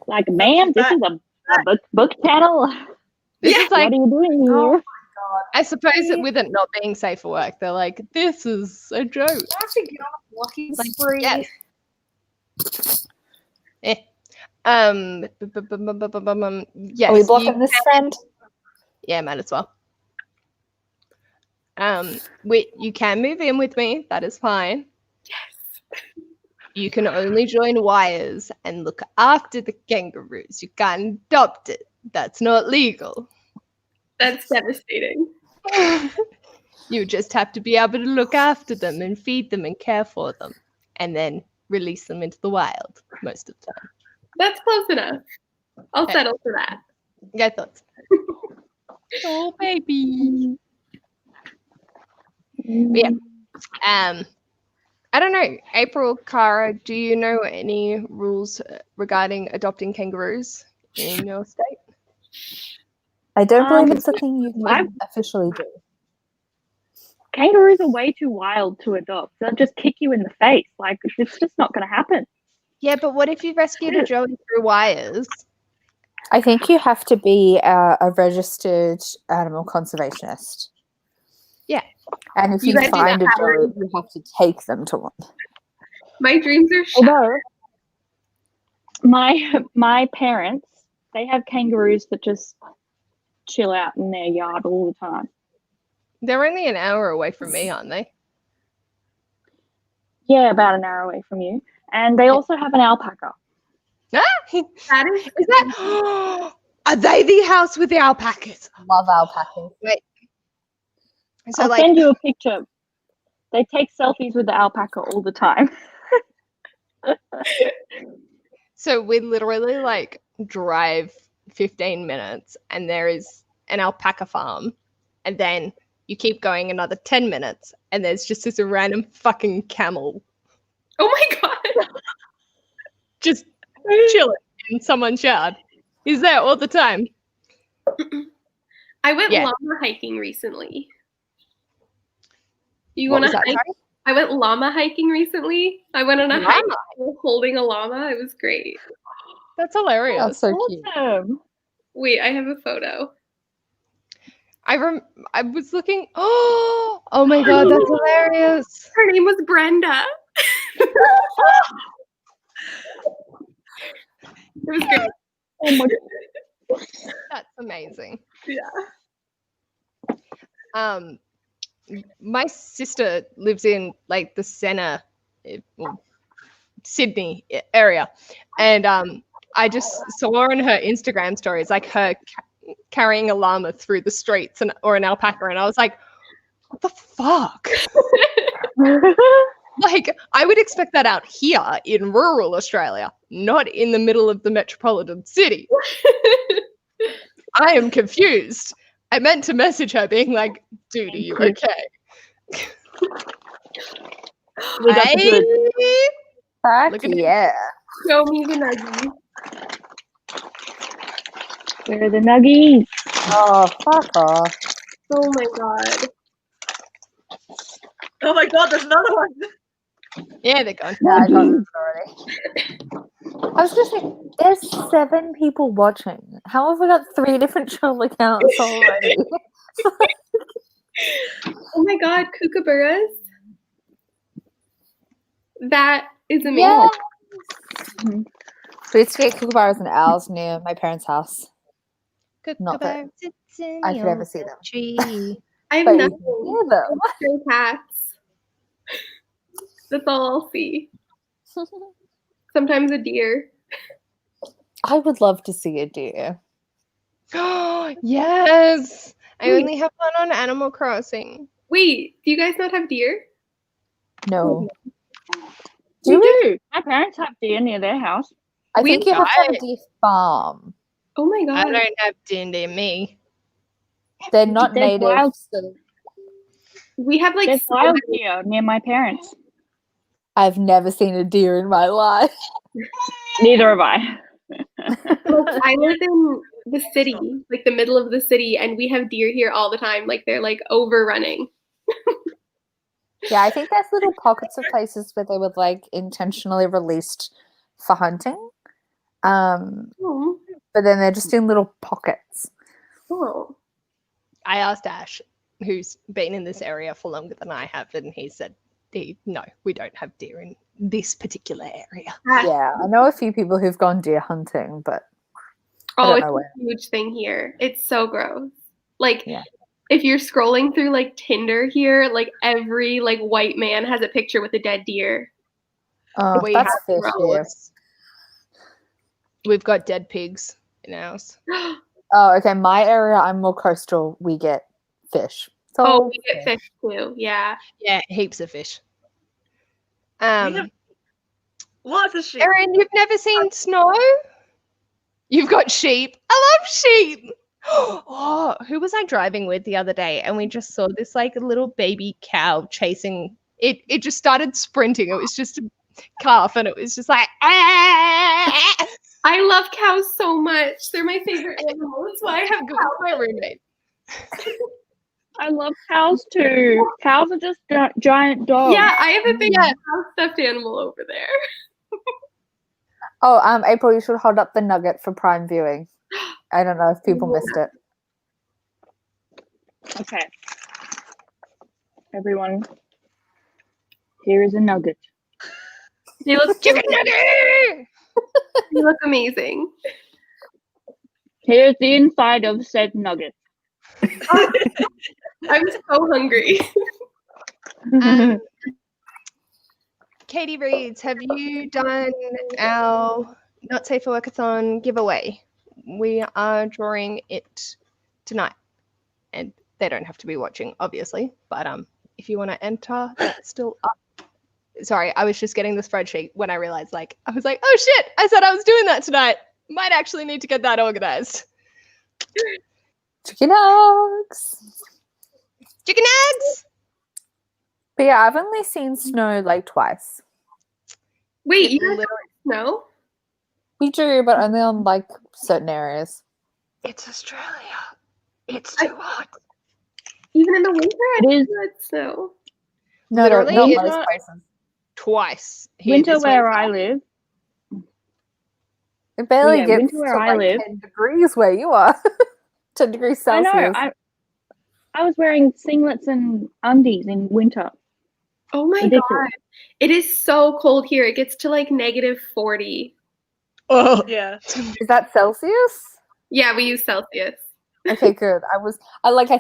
Like, ma'am, this is a book channel. This is like, What are you doing here? I suppose that with it not being safe for work, they're like, this is a joke. I have to get on a blocking Like, spree. yes. Yes. Are we blocking this friend? Yeah, might as well. Whit, you can move in with me. That is fine. Yes. You can only join wires and look after the kangaroos. You can't adopt it. That's not legal. That's devastating. You just have to be able to look after them and feed them and care for them, and then release them into the wild most of the time. That's close enough. I'll Okay. settle for that. Yeah, I thought so. Oh, baby. Yeah. I don't know. April, Cara, do you know any rules regarding adopting kangaroos in your state? I don't believe it's Um, a thing you I- can officially do. Kangaroos are way too wild to adopt. They'll just kick you in the face. Like, it's just not going to happen. Yeah, but what if you rescued a joey through wires? I think you have to be a registered animal conservationist. Yeah. And if You you guys find a need joey, you have to take them to one. My dreams are shattered. Although my parents, they have kangaroos that just chill out in their yard all the time. They're only an hour away from me, aren't they? Yeah, about an hour away from you. And they also have an alpaca. Ah! That is Is that? Are they the house with the alpacas? Love alpacas. Wait. So, I'll send you a picture. They take selfies with the alpaca all the time. so we literally like drive 15 minutes, and there is an alpaca farm, and then you keep going another 10 minutes, and there's just this random fucking camel Oh my god. just chilling in someone's yard. He's there all the time. I went Yeah. llama hiking recently. You What want was to that? hike? Sorry? I went llama hiking recently. I went on a hike Llama? holding a llama. It was great. That's hilarious. That's so cute. Awesome. Wait, I have a photo. I was looking. Oh my god, that's hilarious. Her name was Brenda. It was great. Oh my That's amazing. Yeah. My sister lives in like the center, Sydney area, and I just saw on her Instagram stories like her carrying a llama through the streets or an alpaca, and I was like, what the fuck? Like, I would expect that out here in rural Australia, not in the middle of the metropolitan city. I am confused. I meant to message her being like, dude, are you okay? We got the good. Fuck Look at yeah. Show me the nuggies. Where are the nuggies? Oh, fuck off. Oh my god. Oh my god, there's another one. Yeah, they're gone. Yeah, I got this already. I was just like, there's 7 people watching. How have we got 3 different channel accounts already? Oh my god, kookaburras. That is amazing. Yeah. We used to get kookaburras and owls near my parents' house. Not that I could ever see them. Tree. I have But you nothing. can hear them. Stray cats. That's all I'll see. Sometimes a deer. I would love to see a deer. Yes. I only have one on Animal Crossing. Wait, do you guys not have deer? No. We do. My parents have deer near their house. I think you have to have a deer farm. Oh my I god. don't have D&D me. They're not There's native. wild- So We have like There's wild deer near my parents. I've never seen a deer in my life. Neither have I. I live in the city, like the middle of the city, and we have deer here all the time. Like they're like overrunning. Yeah, I think there's little pockets of places where they would like intentionally released for hunting. Oh. But then they're just in little pockets. Oh. I asked Ash, who's been in this area for longer than I have, and he said No, we don't have deer in this particular area. Yeah, I know a few people who've gone deer hunting, but I Oh, don't it's know a where. huge thing here. It's so gross. Like, Yeah. if you're scrolling through like Tinder here, like every like white man has a picture with a dead deer. Oh, We that's have fish here. gross. We've got dead pigs in ours. Oh, okay. My area, I'm more coastal. We get fish. So Oh, we get fish too. Yeah. Yeah, heaps of fish. We have lots of sheep. Erin, you've never seen snow? You've got sheep. I love sheep. Oh, who was I driving with the other day? And we just saw this like little baby cow chasing it. It just started sprinting. It was just a calf, and it was just like, ah! I love cows so much. They're my favorite animal. That's why I have Good with cows. my roommate. I love cows too. Cows are just giant dogs. Yeah, I have a big Yeah. cow stuffed animal over there. Oh, April, you should hold up the nugget for Prime viewing. I don't know if people missed it. Okay. Everyone, here is a nugget. They look Chicken nugget! They look amazing. Here's the inside of said nugget. I'm so hungry. Katie Reeds, have you done our Not Safe for Workathon giveaway? We are drawing it tonight, and they don't have to be watching, obviously. But if you want to enter, that's still up. Sorry, I was just getting the spreadsheet when I realized, I was like, oh shit! I said I was doing that tonight. Might actually need to get that organized. Chicken eggs. Chicken eggs. But yeah, I've only seen snow like twice. Wait, It you guys literally- know? We do, but only on like certain areas. It's Australia. It's too hot. Even in the winter, I It is didn't snow. No, Literally, not it's most not- places. Twice. here winter this where week. I live. It barely Yeah, gets winter where to I like live. 10 degrees where you are. 10 degrees I Celsius. know. I was wearing singlets and undies in winter. Oh my Ridiculous. god. It is so cold here. It gets to like -40. Oh, Yeah. Is that Celsius? Yeah, we use Celsius. Okay, good. I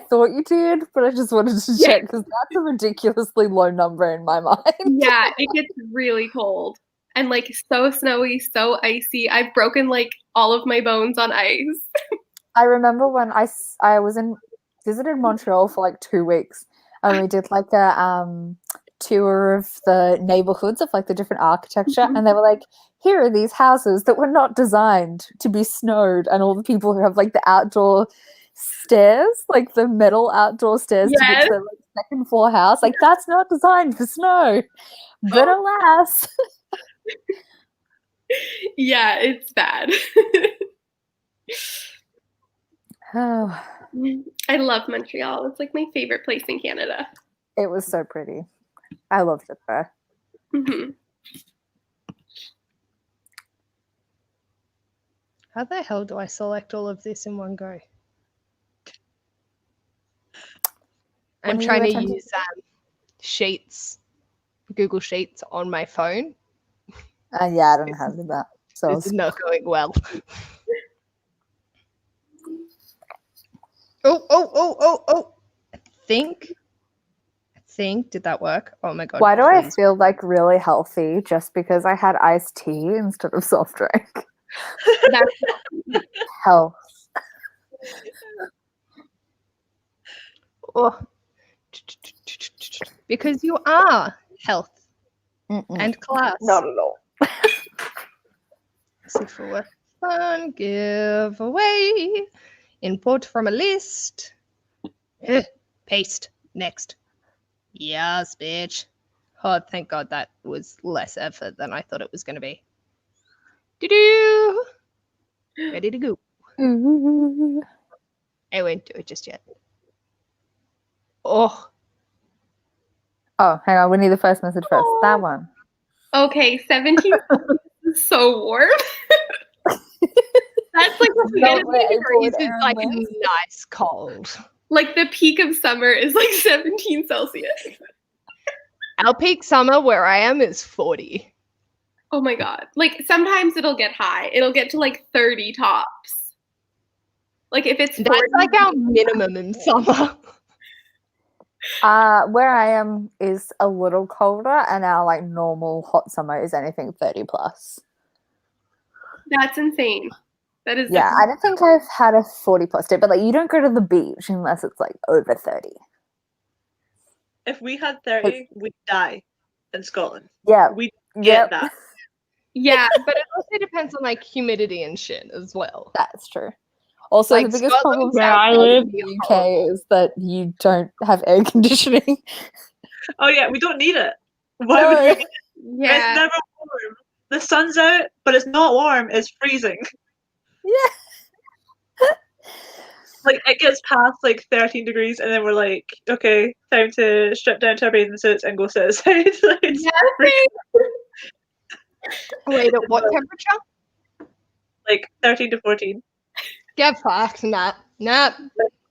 thought you did, but I just wanted to check because that's a ridiculously low number in my mind. Yeah, it gets really cold. And like so snowy, so icy. I've broken like all of my bones on ice. I remember when I visited Montreal for like 2 weeks, and we did like a tour of the neighborhoods of like the different architecture, and they were like, here are these houses that were not designed to be snowed, and all the people who have like the outdoor stairs, like the metal outdoor stairs to get Yes. to their like, second floor house, like that's not designed for snow. But alas. Yeah, it's bad. Oh, I love Montreal. It's like my favorite place in Canada. it was so pretty. I loved it there. hmm how the hell do I select all of this in one go? I'm When are you trying to attempting- use Sheets, Google Sheets on my phone. Yeah, I don't have that. So This is not going well. Oh. I think, did that work? Oh my God. why do I please. feel like really healthy just because I had iced tea instead of soft drink? That's Health. Oh. Because you are health Mm-mm. and class. Not at all. See for a fun giveaway. Import from a list. Paste. Next. Yes, bitch. Oh, thank God that was less effort than I thought it was going to be. Doo-doo! Ready to go. Ooh. I won't do it just yet. Oh, Oh, hang on. We need the first message first. That one. okay. 17 is so warm. That's like what we No get way, April this and is Aaron like wins. nice cold. like the peak of summer is like 17 Celsius. Our peak summer where I am is 40. Oh my god. Like sometimes it'll get high. It'll get to like 30 tops. Like if it's 40, That's like our minimum in summer. Where I am is a little colder, and our like normal hot summer is anything 30 plus. that's insane. That is Yeah, I don't think I've had a 40 plus day, but like you don't go to the beach unless it's like over 30. If we had 30, we'd die in Scotland. Yeah, We'd yep, get that. yeah. But it also depends on like humidity and shit as well. that's true. Also, Like, the biggest problem Scotland's Where out I there live, would be in the horrible. UK is that you don't have air conditioning. Oh yeah, we don't need it. Why No. would we need it? Yeah. It's never warm. The sun's out, but it's not warm. It's freezing. Yeah. Like it gets past like 13 degrees, and then we're like, okay, time to strip down to our bathing suits and go sit outside. Like, it's Wait, at what temperature? like 13 to 14. Get fucked. Nah.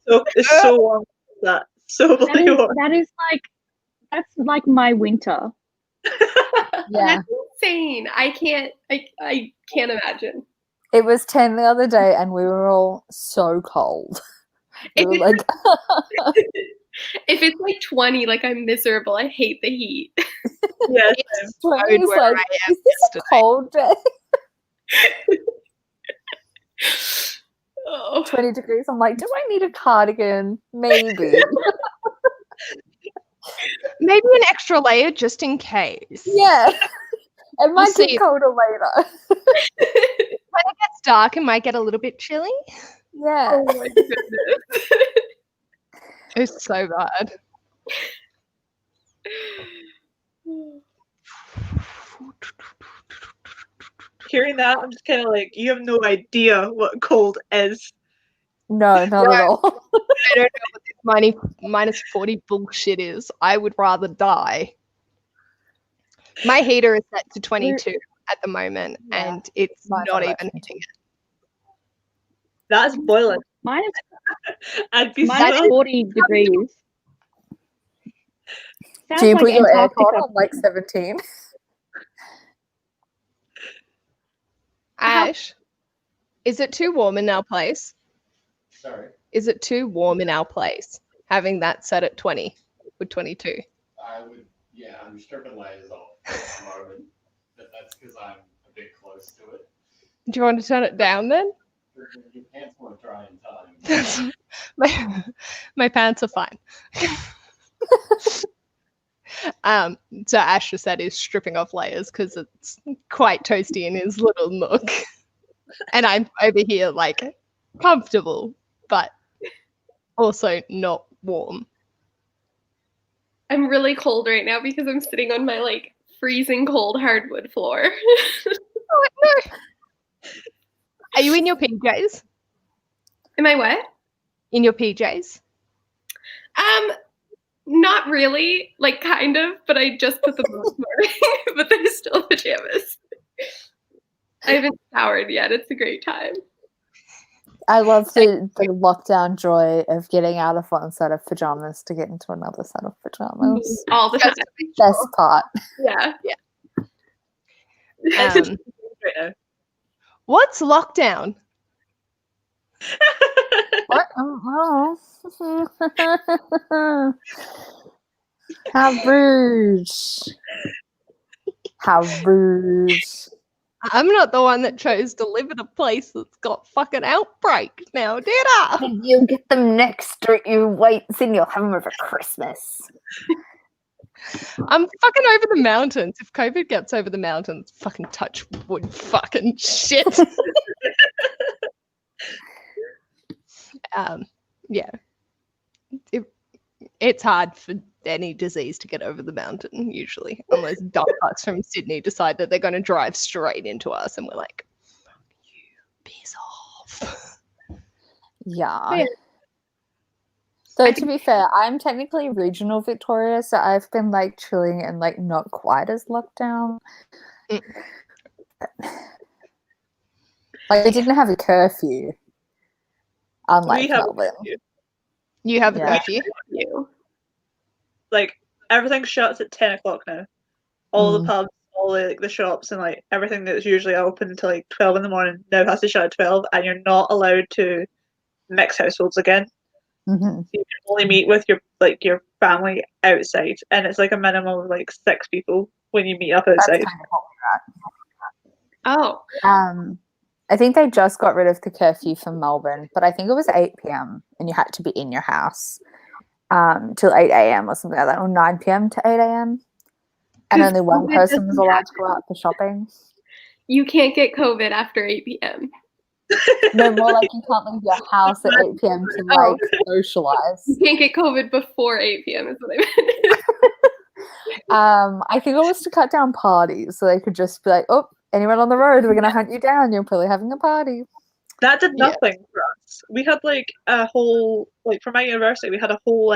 So it's so warm. That so bloody warm. that's like my winter. Yeah. That's insane. I can't imagine. It was 10 the other day, and we were all so cold. We were like, If it's like 20, like I'm miserable. I hate the heat. Yeah, It's so snowed it's where like, I am is this a yesterday. cold day? Oh. 20 degrees. I'm like, do I need a cardigan? Maybe. Maybe an extra layer just in case. Yeah. It might see. get colder later. When it gets dark, it might get a little bit chilly. Yeah. Oh my goodness. It's so bad. hearing that, I'm just kind of like, you have no idea what cold is. No, not at all. I don't know what this minus 40 bullshit is. I would rather die. My heater is set to 22 at the moment, Yeah. and it's Mine's not on even that hitting it. That's boiling. Minus I'd be minus so 40 degrees. Sounds Do you like put your aircon Antarctica. on like 17? Ash, is it too warm in our place? Sorry, Is it too warm in our place having that set at 20 or 22? I would, yeah, I'm stripping layers off at the moment, but that's because I'm a bit close to it. Do you want to turn it down then? Your pants won't dry in time. my pants are fine. So Ash just said he's stripping off layers because it's quite toasty in his little nook. And I'm over here like comfortable, but also not warm. I'm really cold right now because I'm sitting on my like freezing cold hardwood floor. Oh, no. Are you in your PJs? Am I what? In your PJs? Not really, like kind of, but I just put them on this morning, but they're still pajamas. I haven't showered yet. It's a great time. I love the lockdown joy of getting out of one set of pajamas to get into another set of pajamas. All the time. Best part. Yeah. Um, right now. what's lockdown? What? Oh. How rude. How rude. I'm not the one that chose to live in a place that's got fucking outbreak now, did I? You'll get them next year waits and you'll have them over Christmas. I'm fucking over the mountains. If COVID gets over the mountains, fucking touch wood, fucking shit. Yeah. It's hard for any disease to get over the mountain, usually, unless dumbass from Sydney decide that they're going to drive straight into us, and we're like, fuck you, piss off. Yeah. Yeah. So to be fair, I'm technically regional Victoria, so I've been like chilling and like not quite as locked down. Mm. Like they didn't have a curfew, unlike We have Melbourne. You have a Yeah. curfew? You. like everything shuts at 10 o'clock now. All the Mm. pubs, all the shops, and like everything that's usually open until like 12 in the morning now has to shut at 12, and you're not allowed to mix households again. Mhm. You can only meet with your family outside, and it's like a minimum of like 6 people when you meet up That's outside. kind of what Oh, we're at. I think they just got rid of the curfew for Melbourne, but I think it was 8 p.m. and you had to be in your house till 8 a.m. or something like that, or 9 p.m. to 8 a.m. And 'Cause only one COVID person was doesn't allowed to go out for shopping. you can't get COVID after 8 p.m. No, more like you can't leave your house at 8 p.m. to Oh. like socialize. You can't get COVID before 8 p.m. is what I meant. I think it was to cut down parties, so they could just be like, "Oh, anyone on the road, we're gonna hunt you down. You're probably having a party." That did Yeah. nothing for us. We had like a whole, like for my university, we had a whole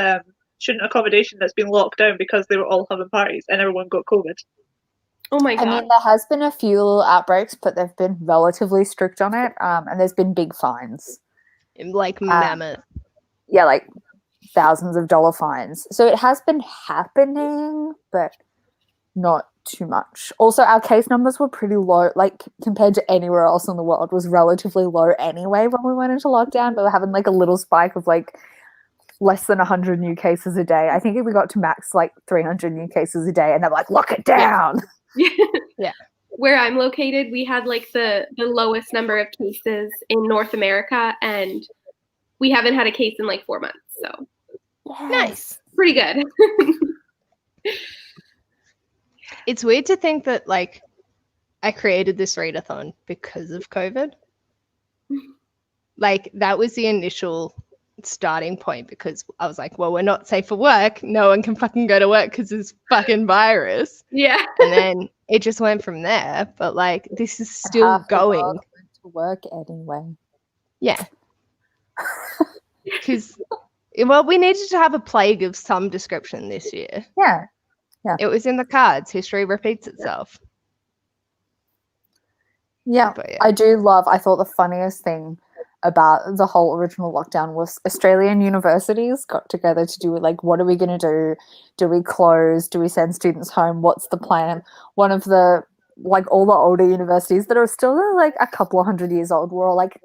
student accommodation that's been locked down because they were all having parties and everyone got COVID. Oh my I god. mean, there has been a few outbreaks, but they've been relatively strict on it, and there's been big fines. Like mammoth. Yeah, like thousands of dollar fines. So it has been happening, but not too much. Also, our case numbers were pretty low, like compared to anywhere else in the world, was relatively low anyway when we went into lockdown. But we're having like a little spike of like less than 100 new cases a day. I think if we got to max like 300 new cases a day, and they're like, lock it down. Yeah. Where I'm located, we had like the lowest number of cases in North America, and we haven't had a case in like 4 months. So Nice. pretty good. It's weird to think that like I created this readathon because of COVID. Like that was the initial starting point, because I was like, well, we're not safe for work. No one can fucking go to work because this fucking virus. Yeah. And then it just went from there. But like this is still Half the going. world went to work anyway. Yeah. Because, well, we needed to have a plague of some description this year. Yeah. It was in the cards. History repeats itself. Yeah, But yeah. I thought the funniest thing about the whole original lockdown was Australian universities got together to do like, what are we going to do? Do we close? Do we send students home? What's the plan? One of the, like all the older universities that are still like a couple of 100 years old were all like,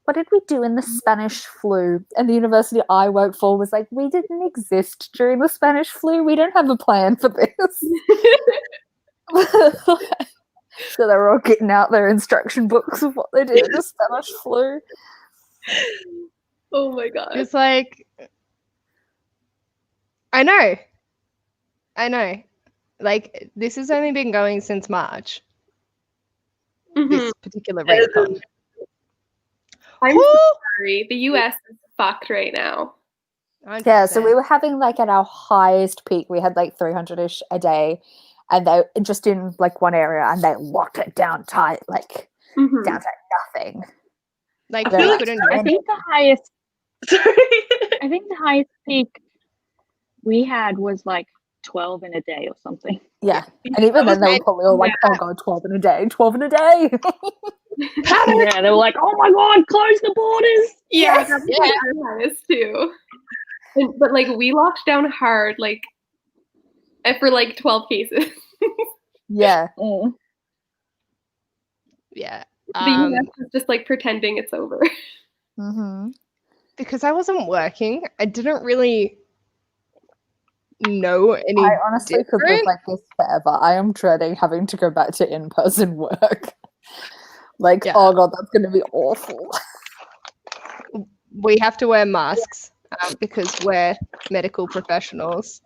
what did we do in the Spanish flu? And the university I work for was like, we didn't exist during the Spanish flu. We don't have a plan for this. So they were all getting out their instruction books of what they did in the Spanish flu. Oh my god. It's like, I know. Like, this has only been going since March, Mhm. this particular readathon. I'm so sorry. The US is fucked right now. Yeah, so we were having like at our highest peak, we had like 300-ish a day, and they just in like one area, and they locked it down tight, like Mhm. down to nothing. Like, I feel we like- couldn't I think the highest Sorry. peak we had was like 12 in a day or something. Yeah, and even then they were probably all like, "Oh god, 12 in a day, 12 in a day." Yeah, they were like, "Oh my god, close the borders!" Yeah, that's like our highest too. But like we locked down hard, like for like 12 cases. Yeah, Mm. Yeah. The US is just like pretending it's over. mm-hmm. Because I wasn't working, I didn't really know any I honestly could live different. like this forever. I am dreading having to go back to in-person work. Like, Yeah. oh god, that's going to be awful. We have to wear masks because we're medical professionals.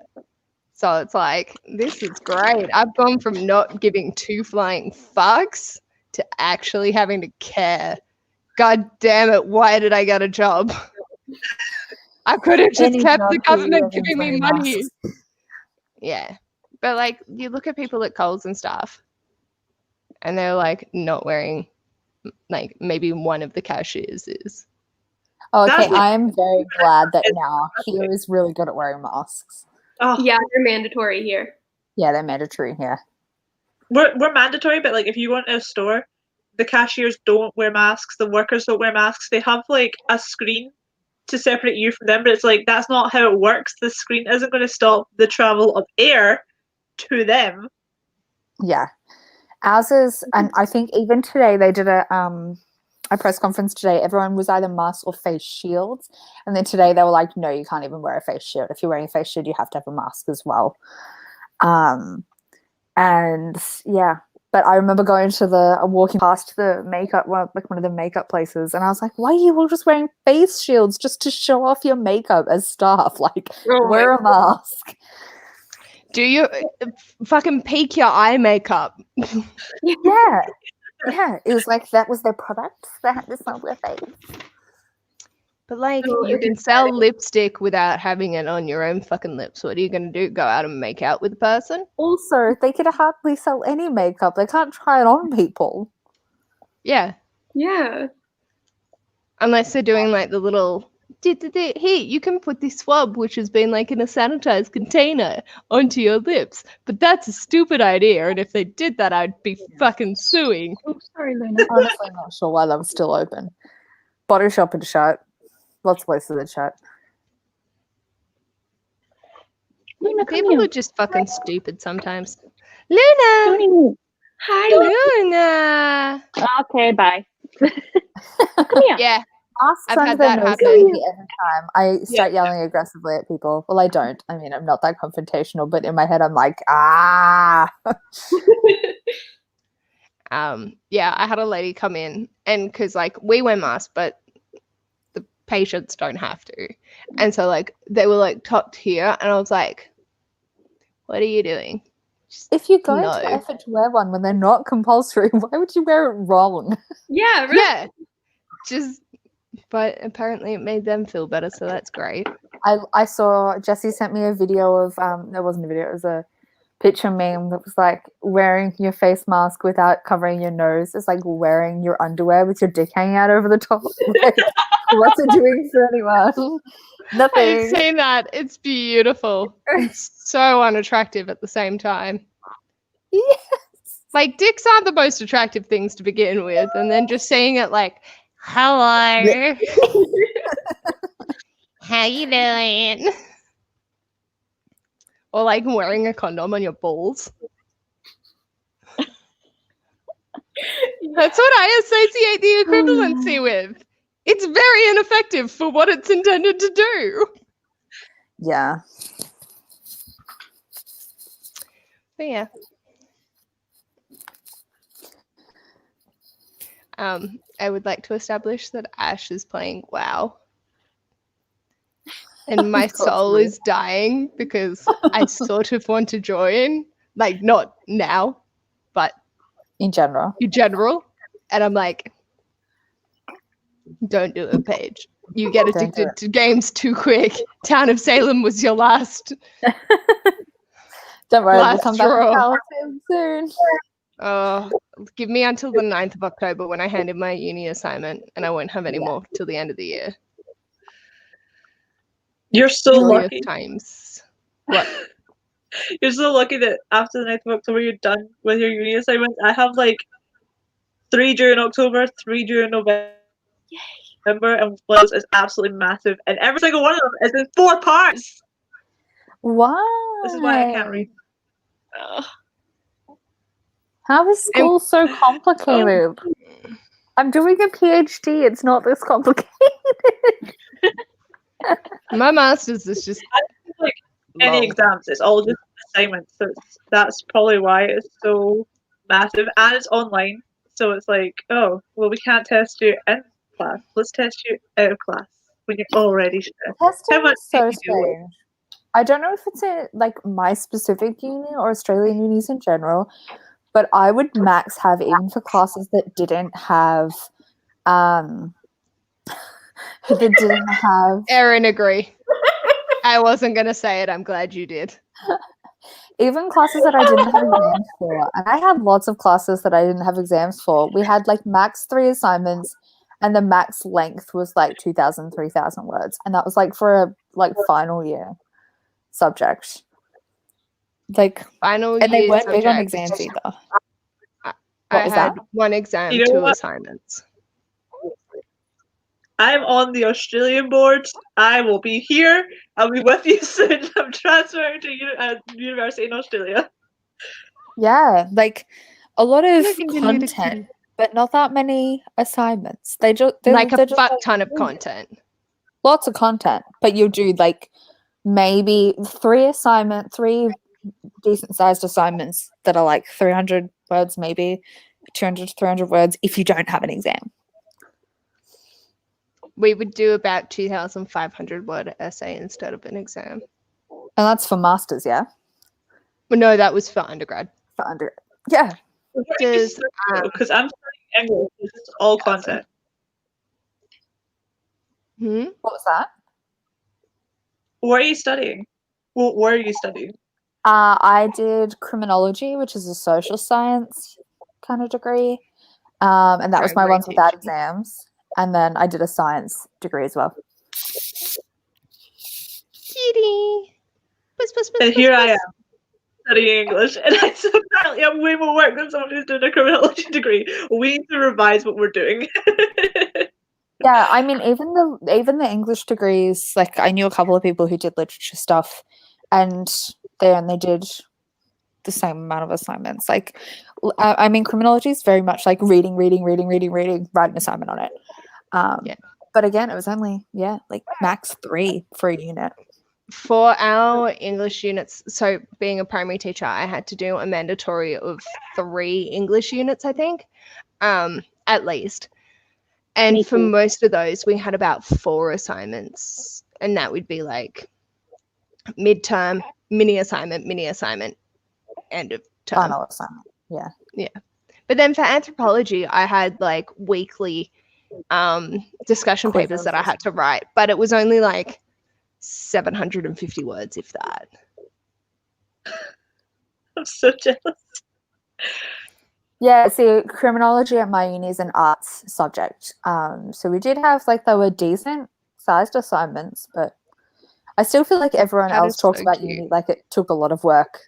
So it's like, this is great. I've gone from not giving two flying fucks to actually having to care. God damn it, why did I get a job? I could have just Any kept job the for you government and giving me wearing money. masks. Yeah. But like, you look at people at Coles and stuff, and they're like not wearing, like maybe one of the cashiers is. Oh, okay, That's like- I'm very glad that now here is really good at wearing masks. Oh, Yeah, they're mandatory here. Yeah, they're mandatory here. we're mandatory, but like if you want a store, the cashiers don't wear masks, the workers don't wear masks. They have like a screen to separate you from them, but it's like that's not how it works. The screen isn't going to stop the travel of air to them. Yeah. Ours is, and I think even today they did a press conference today. Everyone was either masks or face shields, and then today they were like, no, you can't even wear a face shield. If you're wearing a face shield, you have to have a mask as well. And yeah, but I remember walking past the makeup, one of the makeup places, and I was like, why are you all just wearing face shields just to show off your makeup as staff? Like, wear a mask. Do you fucking peek your eye makeup? Yeah. Yeah, it was like that was their product. They had to sell their face. But like, Oh, you it can is sell bad. lipstick without having it on your own fucking lips. What are you gonna do? Go out and make out with the person? Also, they could hardly sell any makeup. They can't try it on people. Yeah, Yeah. unless they're doing like the little. Here, you can put this swab, which has been like in a sanitized container, onto your lips. But that's a stupid idea, and if they did that, I'd be fucking suing. Oh, sorry, Luna. Honestly, I'm not sure why that was still open. Body shop and shut. Lots of places that shut. Luna, come People here. are just fucking stupid sometimes. Luna! Joining Hi. Luna! me. Okay, bye. Come here. Yeah, Masks I've under had their that nose happen. every time I start yelling aggressively at people. Well, I don't. I mean, I'm not that confrontational, but in my head, I'm like, ah. Yeah, I had a lady come in, and because like we wear masks, but the patients don't have to, and so like they were like top tier, and I was like, "What are you doing?" If you go No. into the effort to wear one when they're not compulsory, why would you wear it wrong? Yeah, right. Yeah, just. But apparently it made them feel better, so that's great. I saw Jessie sent me a video of it wasn't a video, it was a picture meme that was like wearing your face mask without covering your nose is like wearing your underwear with your dick hanging out over the top. Like, what's it doing for anyone? I've Nothing. seen that. It's beautiful. It's so unattractive at the same time. Yes. Like dicks aren't the most attractive things to begin with, and then just seeing it like, hello. How you doing? Or like wearing a condom on your balls. That's what I associate the equivalency with. It's very ineffective for what it's intended to do. Yeah. But yeah. I would like to establish that Ash is playing WoW. And my soul is dying because I sort of want to join. Like, not now, but In general. in general. And I'm like, don't do it, Paige. You get Don't do addicted to games too quick. Town of Salem was your last. Don't worry, we'll Last come back draw. to California soon. Give me until the 9th of October when I hand in my uni assignment, and I won't have any more till the end of the year. You're so Joyous lucky. times. What? You're so lucky that after the 9th of October you're done with your uni assignments. I have like 3 during October, 3 during November, and one is absolutely massive. And every single one of them is in 4 parts. Why? This is why I can't read. How is school so complicated? I'm doing a PhD. It's not this complicated. My master's is just Like any long. exams, it's all just assignments. So that's probably why it's so massive, and it's online. So it's like, oh, well, we can't test you in class. Let's test you out of class when you're already stressed. Testing How much is so do you do? strange. I don't know if it's a, like my specific uni or Australian unis in general, but I would max have, even for classes that didn't have Erin, agree. I wasn't going to say it. I'm glad you did. even classes that I didn't have exams for. And I had lots of classes that I didn't have exams for. We had like max 3 assignments, and the max length was like 2,000, 3,000 words. And that was like for a like final year subject. Like, Final and they year weren't big on subjects. exams either. I was had that? 1 exam, You know 2 what? assignments. I'm on the Australian board. I will be here. I'll be with you soon. I'm transferring to university in Australia. Yeah, like a lot of Living the nudity. content, but not that many assignments. They're Like a just fuck like, ton of content. lots of content, but you'll do like maybe three decent sized assignments that are like 300 words, maybe 200 to 300 words if you don't have an exam. We would do about 2,500 word essay instead of an exam. And that's for masters, yeah? Well, no, that was for undergrad. For under, yeah. Does, Because I'm studying English, it's all content. hmm? What was that? What are you studying? Well, where are you studying? I did criminology, which is a social science kind of degree. And that was my Great ones without teaching. exams. And then I did a science degree as well. Kitty. And here I am studying English, and I apparently have way more work than someone who's doing a criminology degree. We need to revise what we're doing. Yeah, I mean, even the English degrees, like I knew a couple of people who did literature stuff, and they only did the same amount of assignments. Like, I mean, criminology is very much like reading, write an assignment on it. Yeah. But again, it was only like max 3 for a unit. For our English units, so being a primary teacher, I had to do a mandatory of 3 English units, I think, at least. And Me for too. most of those, we had about 4 assignments, and that would be like midterm, mini assignment, end of term. Final assignment. Yeah. But then for anthropology, I had like weekly discussion papers that I had to write, but it was only like 750 words, if that. I'm so jealous. Yeah, see, criminology at my uni is an arts subject. So we did have like they were decent sized assignments, but I still feel like everyone That else is talks so about cute. uni like it took a lot of work.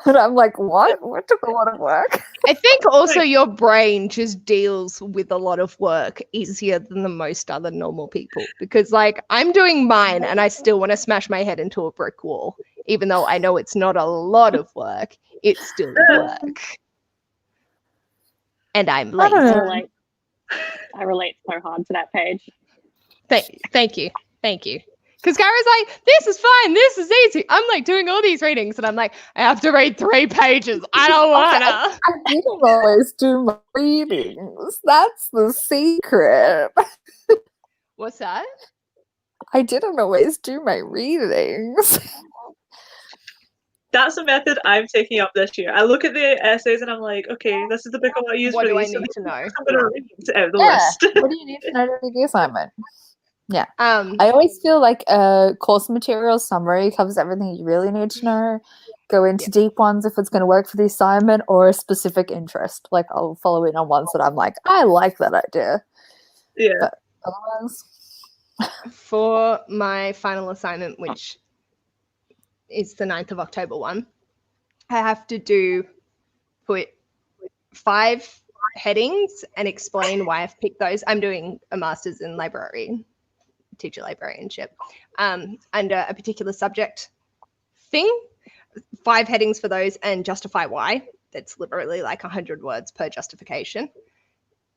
And I'm like, what? What took a lot of work? I think also your brain just deals with a lot of work easier than the most other normal people, because like I'm doing mine and I still want to smash my head into a brick wall, even though I know it's not a lot of work. It's still work. And I'm I don't lazy. know. I relate so hard to that page. Thank you. Because Kara's like, this is fine, this is easy. I'm like doing all these readings, and I'm like, I have to read 3 pages. I don't wanna. I didn't always do my readings. That's the secret. What's that? I didn't always do my readings. That's a method I'm taking up this year. I look at the essays and I'm like, okay, this is the book I want to use What for do I these. So need to know? I'm going to read out the Yeah. list. What do you need to know to do the assignment? I I always feel like a course material summary covers everything you really need to know. Go into deep ones if it's going to work for the assignment or a specific interest. Like I'll follow in on ones that I'm like, I like that idea. Yeah. But otherwise, for my final assignment, which is the 9th of October one, I have to put 5 headings and explain why I've picked those. I'm doing a master's in teacher librarianship, under a particular subject thing. 5 headings for those and justify why. That's literally like 100 words per justification.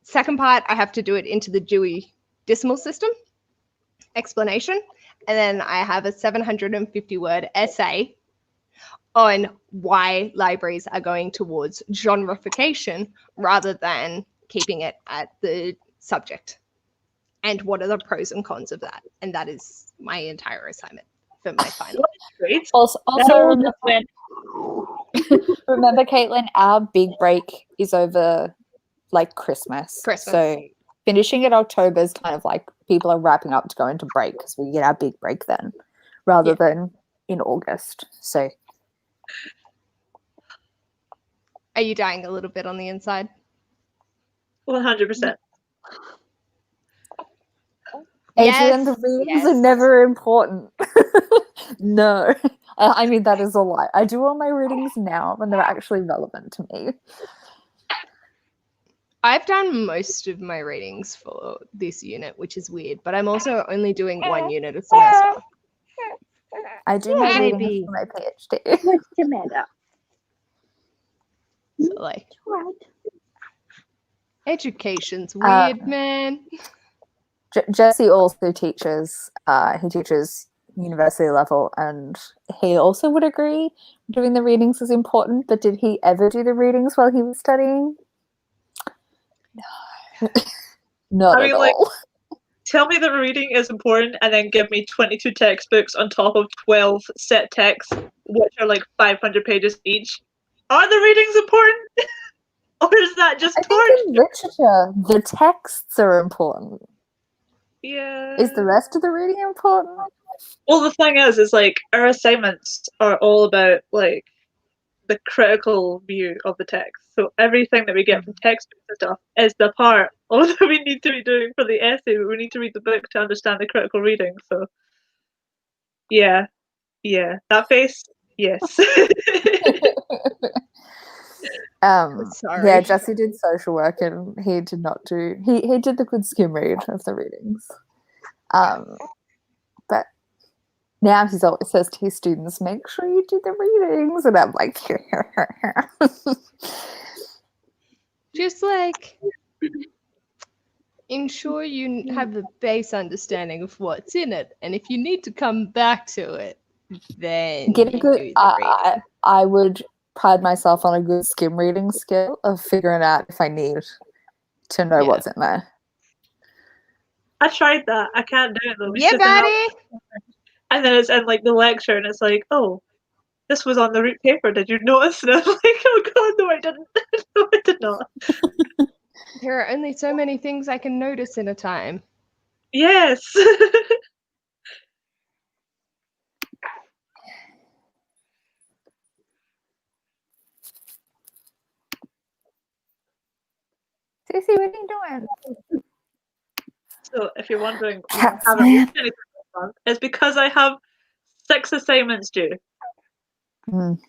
Second part, I have to do it into the Dewey Decimal System explanation. And then I have a 750 word essay on why libraries are going towards genreification rather than keeping it at the subject. And what are the pros and cons of that? And that is my entire assignment for my final. Great. also That's when remember, Caitlyn, our big break is over like Christmas. So finishing in October is kind of like people are wrapping up to go into break because we get our big break then rather than in August. So are you dying a little bit on the inside? 100%. Adrian, the readings are never important. No. I mean, that is a lie. I do all my readings now when they're actually relevant to me. I've done most of my readings for this unit, which is weird, but I'm also only doing one unit a semester. I do my Yeah, readings maybe. for my PhD. What's the matter? So, like, What? education's weird, man. Jesse also teaches. He teaches university level, and he also would agree doing the readings is important. But did he ever do the readings while he was studying? No, not I at mean, like, all. tell me the reading is important and then give me 22 textbooks on top of 12 set texts, which are like 500 pages each. Are the readings important? Or is that just I torture? think in literature, the texts are important. Yeah. Is the rest of the reading important? Well, the thing is like our assignments are all about like the critical view of the text. So everything that we get from textbooks and stuff is the part of that we need to be doing for the essay. But we need to read the book to understand the critical reading. So yeah, that face, yes. Sorry. Yeah, Jesse did social work, and he did not do. He did the good skim read of the readings. But now he's always says to his students, "Make sure you do the readings," and I'm like, Just like ensure you have a base understanding of what's in it, and if you need to come back to it, then get a you good. do the reading. I would pride myself on a good skim reading skill of figuring out if I need to know Yeah. what's in there. I tried that. I can't do it though. Yeah, because then buddy. and then it's in like the lecture, and it's like, oh, this was on the root paper. Did you notice? And I'm like, oh god, no, I didn't. No, I did not. There are only so many things I can notice in a time. Yes. Cece, what are you doing? So if you're wondering why I Cats, haven't man. read anything this month, it's because I have 6 assignments due. Mm.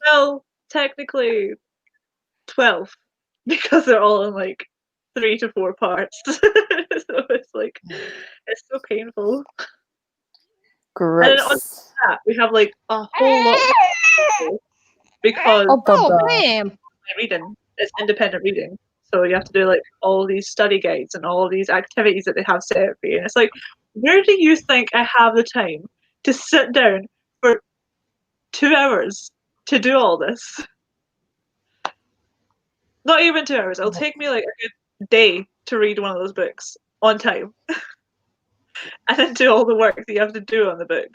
Well, technically 12, because they're all in like 3 to 4 parts. So it's like, it's so painful. And then on Gross. that, we have like a whole lot of because Oh, Oh, Bubba. bam. my reading is independent reading. So you have to do like all these study guides and all these activities that they have set up for you. And it's like, where do you think I have the time to sit down for 2 hours to do all this? Not even 2 hours. It'll take me like a good day to read one of those books on time. And then do all the work that you have to do on the book.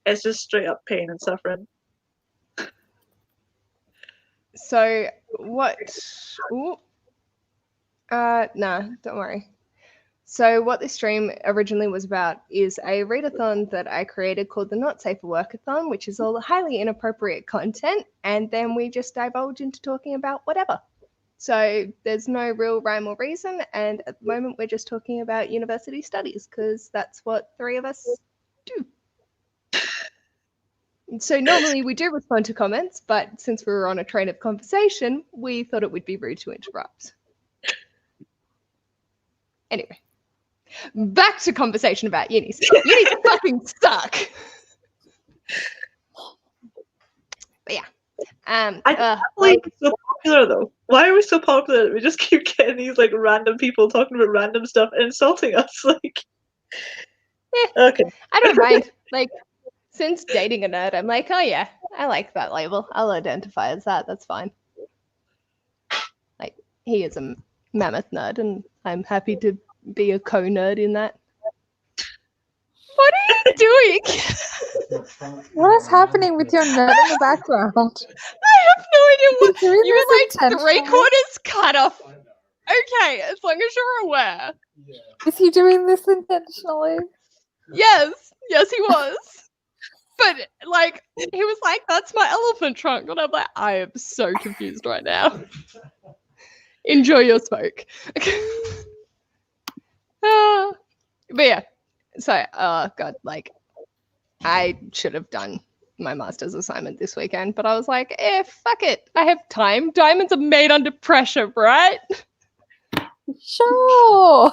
It's just straight up pain and suffering. So what? Ooh. Nah, don't worry. So what this stream originally was about is a readathon that I created called the Not Safe for Workathon, which is all highly inappropriate content, and then we just divulge into talking about whatever. So there's no real rhyme or reason, and at the moment we're just talking about university studies because that's what 3 of us do. So normally we do respond to comments, but since we were on a train of conversation, we thought it would be rude to interrupt. Anyway, back to conversation about unis. Unis fucking suck. But yeah. Like, so popular though. Why are we so popular that we just keep getting these like random people talking about random stuff and insulting us? Like, okay. I don't mind. Like, since dating a nerd, I'm like, oh yeah, I like that label. I'll identify as that. That's fine. Like, he is a mammoth nerd, and I'm happy to be a co-nerd in that. What are you doing? What is happening with your nerd in the background? I have no idea what. You're doing You were this like intentionally? 3/4 cut off. Okay, as long as you're aware. Is he doing this intentionally? Yes, he was. But like, he was like, "That's my elephant trunk," and I'm like, I am so confused right now. Enjoy your smoke. But yeah, so God, like, I should have done my master's assignment this weekend, but I was like, fuck it, I have time. Diamonds are made under pressure, right? Sure.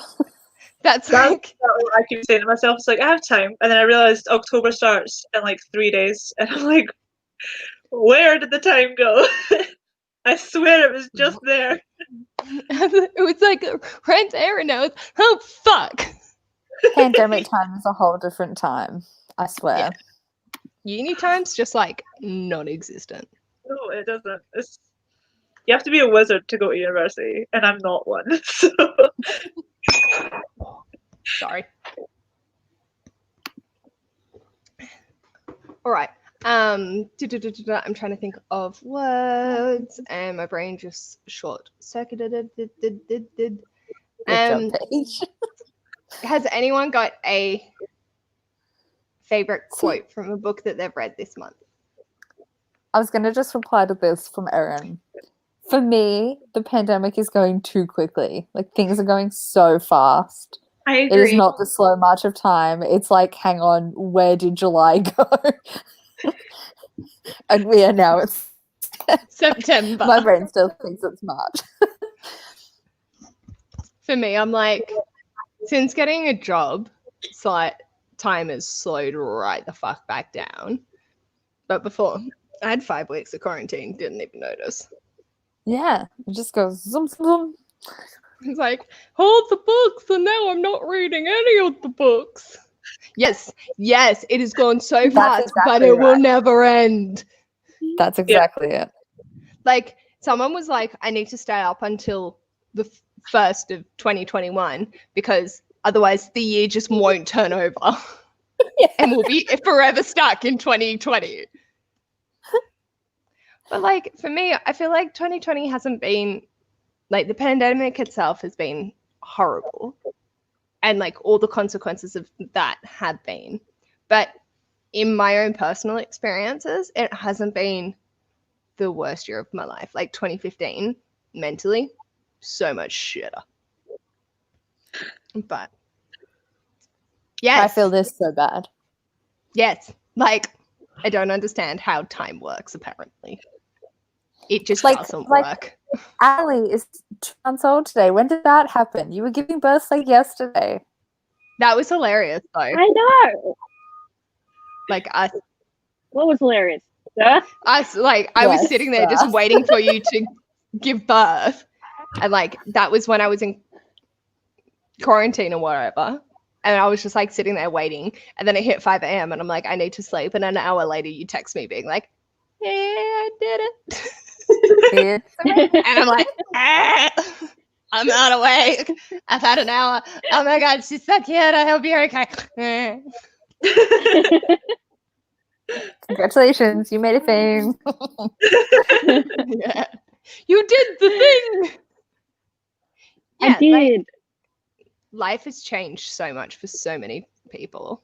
That's That's like, what I keep saying to myself. It's like, I have time. And then I realized October starts in like 3 days. And I'm like, where did the time go? I swear it was just there. it was like rent error now. Oh fuck. Pandemic time is a whole different time. I swear. Uni time's just like non-existent. No, it doesn't. You have to be a wizard to go to university, and I'm not one. So. Sorry. All right. I'm trying to think of words, and my brain just short-circuited. Good job, Paige. Has anyone got a favorite quote from a book that they've read this month? I was going to just reply to this from Erin. For me, the pandemic is going too quickly. Like, things are going so fast. I It is agree. not the slow march of time. It's like, hang on, where did July go? And we are now at September. my brain still thinks it's March. For me, I'm like, since getting a job, it's like time has slowed right the fuck back down. But before, I had 5 weeks of quarantine, didn't even notice. Yeah, it just goes zoom, zoom, zoom. It's like, hold the books, and now I'm not reading any of the books. Yes, it has gone so fast, but exactly it will right. never end. That's exactly it. Like, someone was like, I need to stay up until the 1st of 2021 because otherwise the year just won't turn over. And we'll be forever stuck in 2020. But like, for me, I feel like 2020 hasn't been, like, the pandemic itself has been horrible. And like all the consequences of that have been. But in my own personal experiences, it hasn't been the worst year of my life. Like 2015, mentally, so much shitter. But yes, I feel this so bad. yes, like I don't understand how time works. Apparently, it just Like- doesn't like- work. Ali is 2 months old today. When did that happen? You were giving birth like yesterday. That was hilarious, though. I know. Like us, What was hilarious? Birth? like I was Yes, sitting there just birth. waiting for you to give birth, and like that was when I was in quarantine or whatever. And I was just like sitting there waiting, and then it hit 5 a.m. and I'm like, I need to sleep. And an hour later, you text me being like, "Yeah, I did it." And I'm like, I'm not awake. I've had an hour. Oh my god, she's so cute. I hope you're okay. Congratulations, you made a thing. Yeah. You did the thing. I Yeah, like, did. life has changed so much for so many people.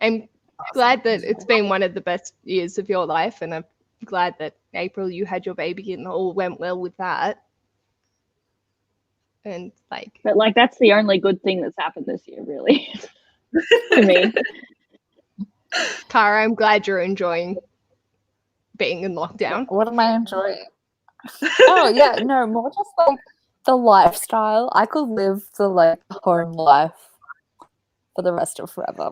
I'm glad that it's been one of the best years of your life, and I'm glad that April you had your baby and all went well with that. And like, But like that's the only good thing that's happened this year, really. To me. Cara, I'm glad you're enjoying being in lockdown. What am I enjoying? Oh yeah, no, more just like the lifestyle. I could live the like home life for the rest of forever.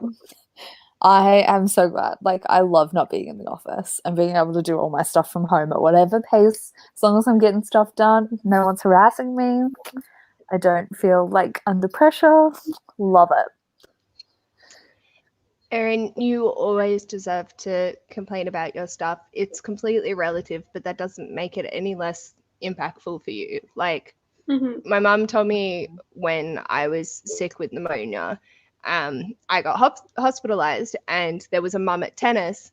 I am so glad. Like, I love not being in the office and being able to do all my stuff from home at whatever pace, as long as I'm getting stuff done. No one's harassing me. I don't feel like under pressure. Love it. Erin, you always deserve to complain about your stuff. It's completely relative, but that doesn't make it any less impactful for you. Like, my mum told me when I was sick with pneumonia, I got hospitalized, and there was a mum at tennis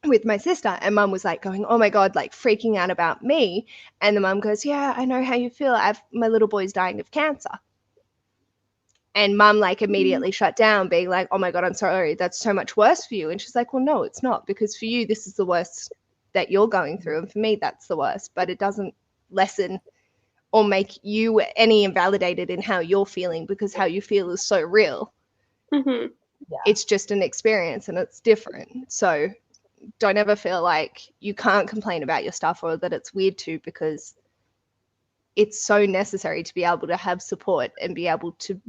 with my sister, and mum was like going, oh my god, like freaking out about me. And the mum goes, yeah, I know how you feel. My little boy's dying of cancer. And mum like immediately shut down, being like, oh my god, I'm sorry, that's so much worse for you. And she's like, well, no, it's not, because for you this is the worst that you're going through, and for me that's the worst. But it doesn't lessen or make you any invalidated in how you're feeling, because how you feel is so real. Mm-hmm. Yeah. It's just an experience and it's different. So don't ever feel like you can't complain about your stuff or that it's weird to, because it's so necessary to be able to have support and be able to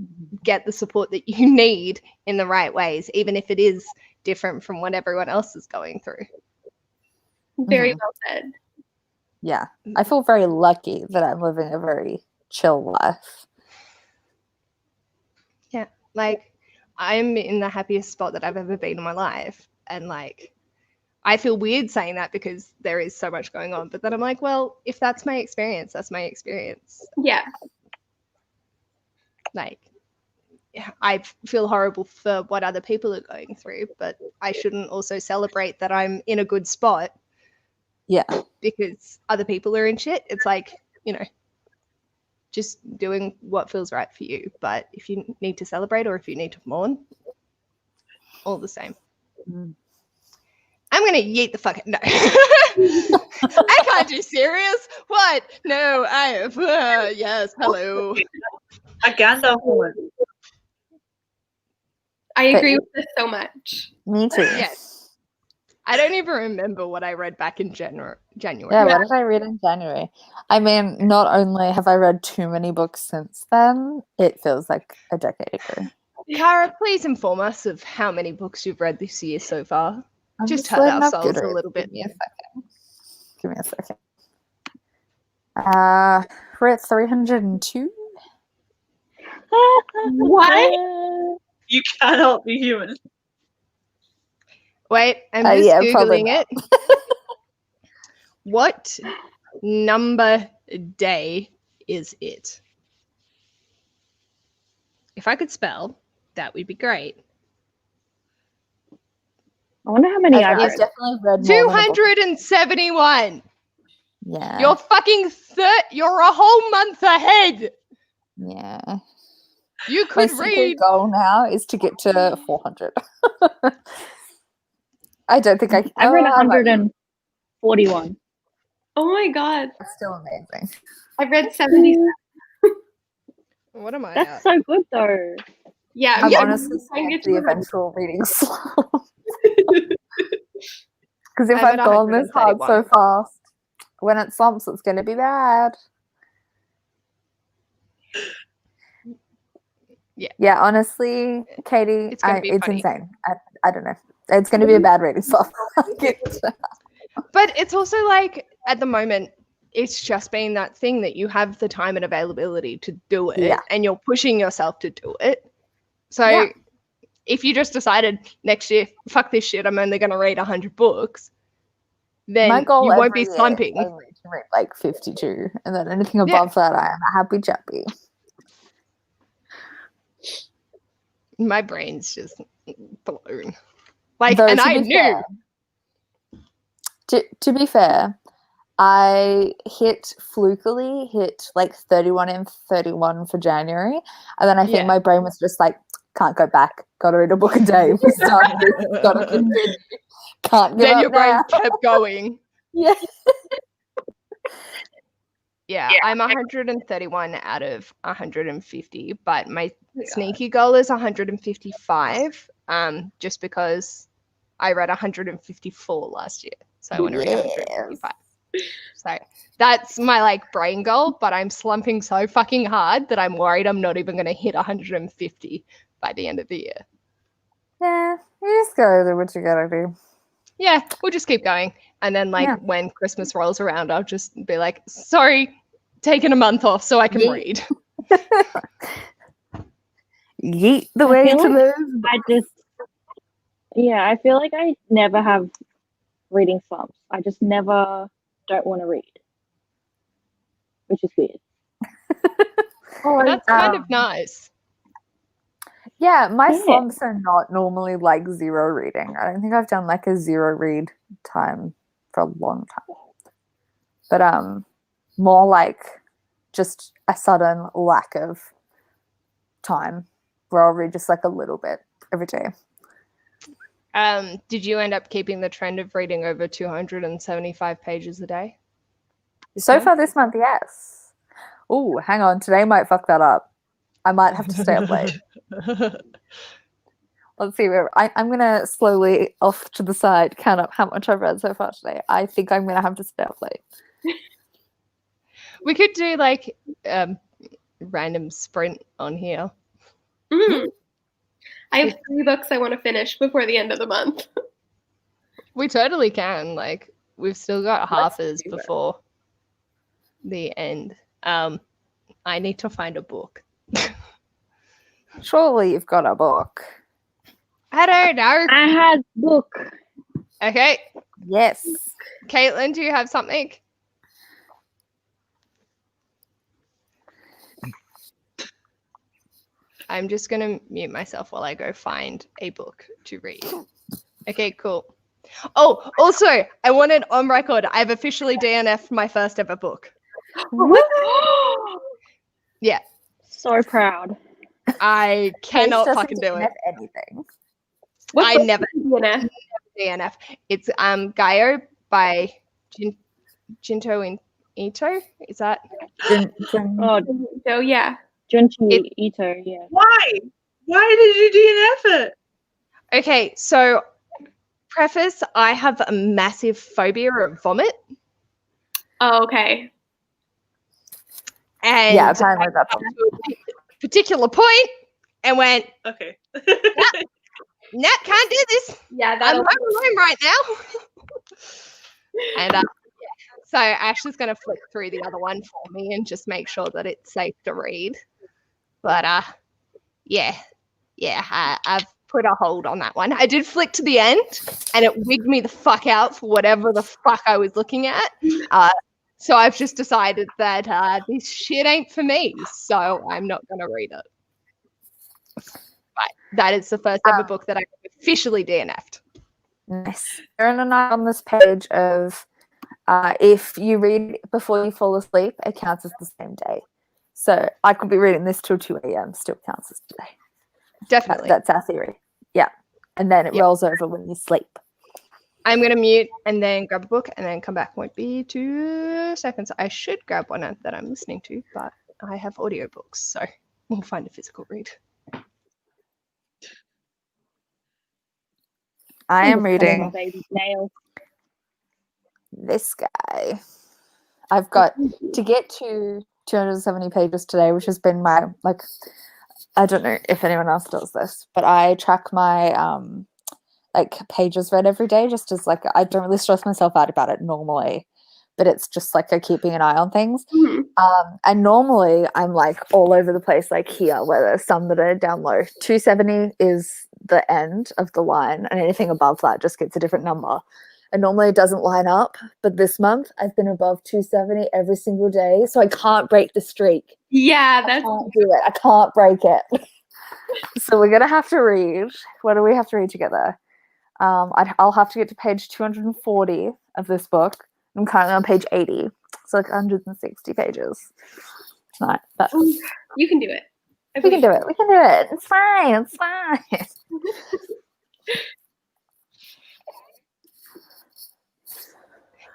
get the support that you need in the right ways, even if it is different from what everyone else is going through. Very well said. Yeah, I feel very lucky that I'm living a very chill life. Yeah, like I'm in the happiest spot that I've ever been in my life, and like I feel weird saying that because there is so much going on, but then I'm like, well, if that's my experience, that's my experience. Yeah. Like, I feel horrible for what other people are going through, but I shouldn't also celebrate that I'm in a good spot. Yeah. Because other people are in shit. It's like, you know, just doing what feels right for you. But if you need to celebrate or if you need to mourn, all the same. I'm going to yeet the fucking no. I can't do serious. What? No, I have. Yes, hello. A Gandalf woman. I agree with this so much. Me too. Yes. I don't even remember what I read back in January. Yeah, what did I read in January? I mean, not only have I read too many books since then, it feels like a decade ago. Cara, please inform us of how many books you've read this year so far. I'm Just loading hurt up ourselves a Goodreads. little bit. Give me a second. Give me a second. We're at 302. What? You cannot be human. Wait, I'm just Yeah, probably Googling it. What number day is it? If I could spell, that would be great. I wonder how many I've I've read. definitely read more than a book. 271. Yeah. You're fucking you're a whole month ahead. Yeah. You My could secret read. goal now is to get to 400. I don't think I can. I've read I might be. 141. Oh my god. That's still amazing. I've read 70. What am I That's at? so good though. Yeah, I'm yeah, honestly trying to scared get the to 100. eventual reading slump. Because if I'm at I've gone this hard so 131. fast, when it slumps, it's going to be bad. Yeah. Yeah, honestly, Katie, It's gonna be it's funny. insane. I don't know. It's going to be a bad reading slump. But it's also like at the moment, it's just been that thing that you have the time and availability to do it, Yeah. and you're pushing yourself to do it. So Yeah. if you just decided next year, fuck this shit, I'm only going to read 100 books, then My goal you won't every be year is slumping. only to read like 52, and then anything above that, I am a happy chappy. My brain's just blown. Like, Though, and to I be knew. fair, to be fair, I flukily hit like 31 and 31 for January, and then I think Yeah. my brain was just like, can't go back, gotta read a book a day. We started this, gotta continue. Can't give Then up your brain now. kept going. Yeah. Yeah, I'm 131 out of 150, but my sneaky goal is 155. Just because I read 154 last year, so I want to read 155. So that's my like brain goal, but I'm slumping so fucking hard that I'm worried I'm not even going to hit 150 by the end of the year. Yeah, you just gotta do what you gotta do. Yeah, we'll just keep going. And then like when Christmas rolls around, I'll just be like, sorry, taking a month off so I can read. Yeet the way to live. I feel like I never have reading slumps. I just never don't want to read, which is weird. That's kind of nice. Yeah, my slumps are not normally like zero reading. I don't think I've done like a zero read time for a long time. But more like just a sudden lack of time where I'll read just like a little bit every day. Did you end up keeping the trend of reading over 275 pages a day? So far this month, yes. Oh, hang on. Today might fuck that up. I might have to stay up late. Let's see. I'm going to slowly off to the side count up how much I've read so far today. I think I'm going to have to stay up late. We could do like random sprint on here. Mm. I have 3 books I want to finish before the end of the month. We totally can. Like we've still got Let's halfers do that. before the end. I need to find a book. Surely you've got a book. I don't know. I had book. Okay, Yes. Caitlyn, do you have something? I'm just gonna mute myself while I go find a book to read. Okay, cool. Oh, also, I wanted on record, I've officially DNF'd my first ever book. Yeah, So proud. I cannot Paige fucking do doesn't it. have anything. What I book never did you DNF? DNF. It's Gaio by Jinto and Ito. Is that? Oh, So yeah. Junchi Ito, yeah. Why? Why did you DNF it? Okay, so preface, I have a massive phobia of vomit. Oh, okay. And Yeah, apparently that's I got to a particular point and went, Okay. nah, can't do this. Yeah, I'm that'll home alone right now. And yeah. So Ashley's going to flick through the other one for me and just make sure that it's safe to read. But I've put a hold on that one. I did flick to the end and it wigged me the fuck out for whatever the fuck I was looking at. So I've just decided that this shit ain't for me. So I'm not going to read it. But that is the first ever book that I officially DNF'd. Nice. Erin and I on this page of if you read before you fall asleep, it counts as the same day. So I could be reading this till 2 a.m. Still counts as today. Definitely. That's our theory. Yeah. And then it rolls over when you sleep. I'm going to mute and then grab a book and then come back. Won't be 2 seconds. I should grab one that I'm listening to, but I have audiobooks, so we'll find a physical read. I am reading Baby nails. this guy. I've got to get to 270 pages today, which has been my, like, I don't know if anyone else does this, but I track my like pages read every day, just as like I don't really stress myself out about it normally, but it's just like a keeping an eye on things. And normally I'm like all over the place, like here, where there's some that are down low. 270 is the end of the line, and anything above that just gets a different number. And normally it doesn't line up, but this month I've been above 270 every single day, so I can't break the streak. Yeah, I that's can't do it. I can't break it. So we're gonna have to read. What do we have to read together? I'll have to get to page 240 of this book. I'm currently on page 80. It's like 160 pages. It's not, but you can do it. we can do it. We can do it. It's fine. It's fine.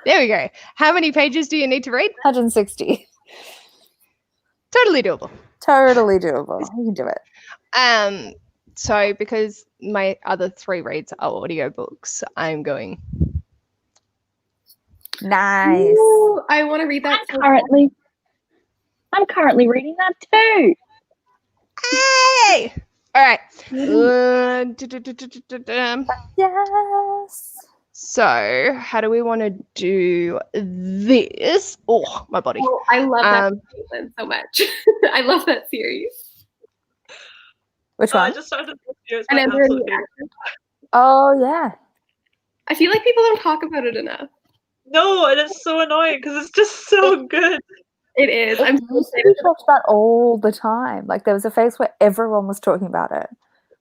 There we go. How many pages do you need to read? 160. Totally doable. Totally doable. You can do it. So because my other 3 reads are audiobooks, I'm going. Nice. Ooh, I want to read that. I'm currently reading that too. Hey! All right. Yes. So how do we want to do this? Oh, my body. Oh, I love that Caitlyn so much. I love that series. Which I one? just started this year. It's And my I'm absolute really favorite. Oh, yeah. I feel like people don't talk about it enough. No, and it's so annoying because it's just so good. It is. It I'm so used to excited. be talked about all the time. Like there was a phase where everyone was talking about it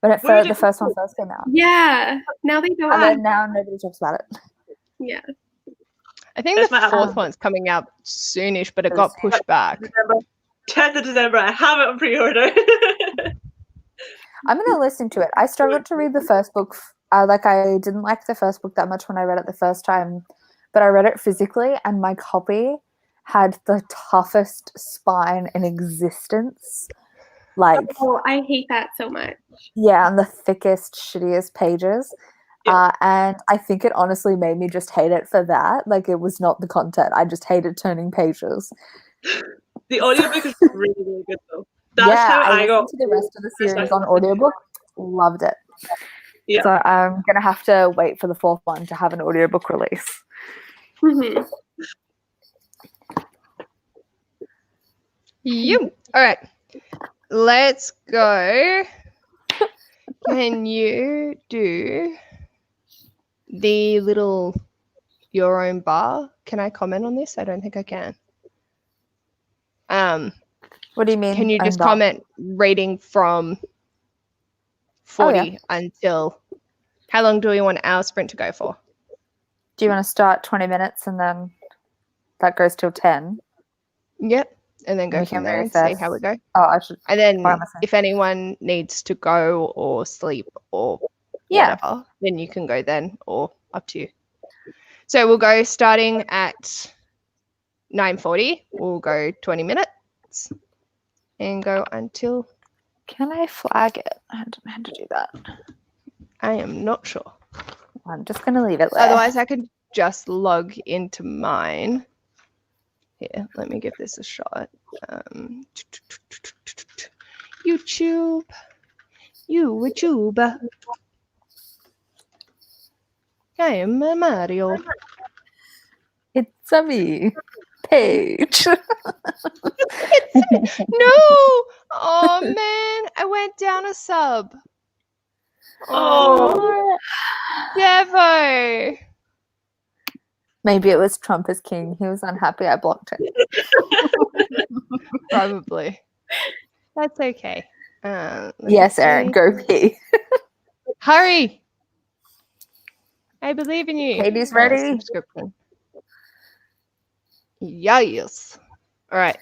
when Where did the it first one go? first came out. Yeah. Now they don't. And then now nobody talks about it. Yeah. I think That's the my 4th one's coming out soonish, but it got Yes. pushed back. December. 10th of December. I have it on pre-order. I'm going to listen to it. I struggled to read the first book. I didn't like the first book that much when I read it the first time, but I read it physically, and my copy had the toughest spine in existence. Like, Oh, I hate that so much. yeah, and the thickest, shittiest pages. Yeah. And I think it honestly made me just hate it for that. Like, it was not the content. I just hated turning pages. The audiobook is really, really good though. That's yeah, how I I got. listened to the rest of the series on audiobook. Loved it. Yeah. So I'm gonna have to wait for the fourth one to have an audiobook release. Mhm. You. All right. Let's go. Can you do the little your own bar? Can I comment on this? I don't think I can. What do you mean? Can you just own bar? comment reading from 40 until how long do we want our sprint to go for? Do you want to start 20 minutes and then that goes till 10? Yep. And then go We from can there move and see this. how we go. Oh, I should. And then Why am I saying- if anyone needs to go or sleep or Yeah. whatever, then you can go then or up to you. So we'll go starting at 9:40. We'll go 20 minutes and go until Can I flag it? I don't know how to do that. I am not sure. I'm just going to leave it there. Otherwise, I could just log into mine. Here, let me give this a shot. YouTube. I am a Mario. It's a me, Paige. No! Oh man, I went down a sub. Oh. Devo. Maybe it was Trump as king. He was unhappy I blocked him. Probably. That's okay. Let me Yes, Erin, see. go pee. Hurry! I believe in you. Katie's Oh, ready. subscription. Yes. All right.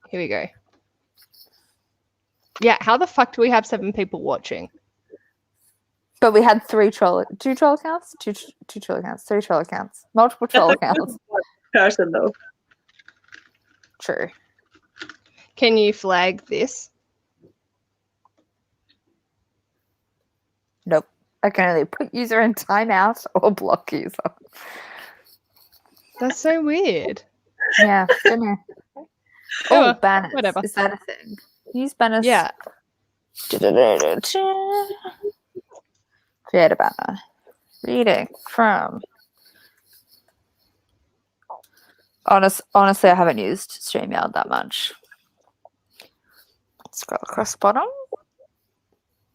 Here we go. Yeah, how the fuck do we have 7 people watching? But we had 2 troll accounts? Two troll accounts, 3 troll accounts, multiple troll accounts. Person though. True. Can you flag this? Nope. I can only put user in timeout or block user. That's so weird. Yeah, don't know. Oh, Oh, banners. whatever. Is that a thing? Use banners. Yeah. Create a banner. Reading from. Honestly, I haven't used StreamYard that much. Scroll across the bottom.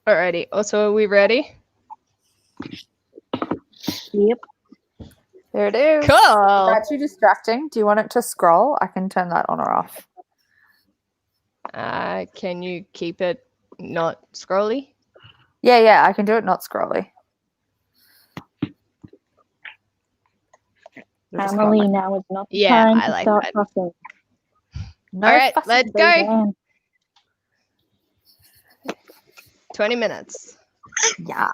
Alrighty. Also, are we ready? Yep. There it is. Cool. That's too distracting. Do you want it to scroll? I can turn that on or off. Can you keep it not scrolly? Yeah, I can do it not scrolly. Just come on, Emily, like, now is not the Yeah, time I to like start that. fussing. no All right, fussing, let's baby. go. 20 minutes. Yeah.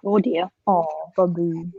Oh dear. Oh, baby.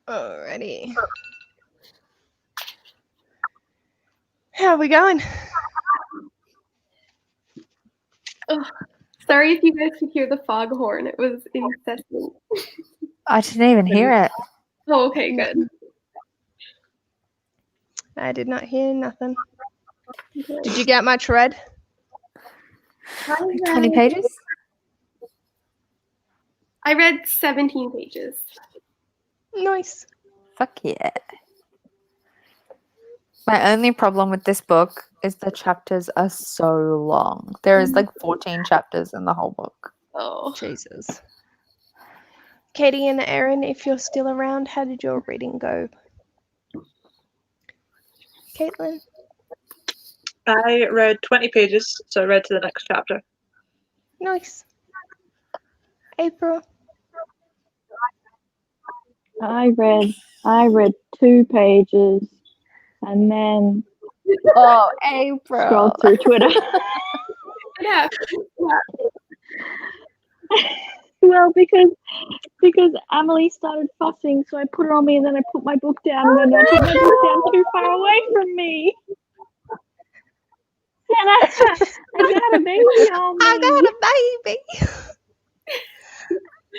Alrighty. How are we going? Sorry if you guys could hear the foghorn. It was incessant. I didn't even hear it. Oh, okay, good. I did not hear nothing. Did you get much read? 20 pages? I read 17 pages. Nice. Fuck yeah. My only problem with this book is the chapters are so long. There is like 14 chapters in the whole book. Oh. Jesus. Katie and Erin, if you're still around, how did your reading go? Caitlyn? I read 20 pages, so I read to the next chapter. Nice. April? I read 2 pages and then Oh, April. scrolled through Twitter. Yeah. Well, because Emily started fussing, so I put her on me, and then I put my book down, and then I put my book down too far away from me. And I got a baby on me. I got a baby.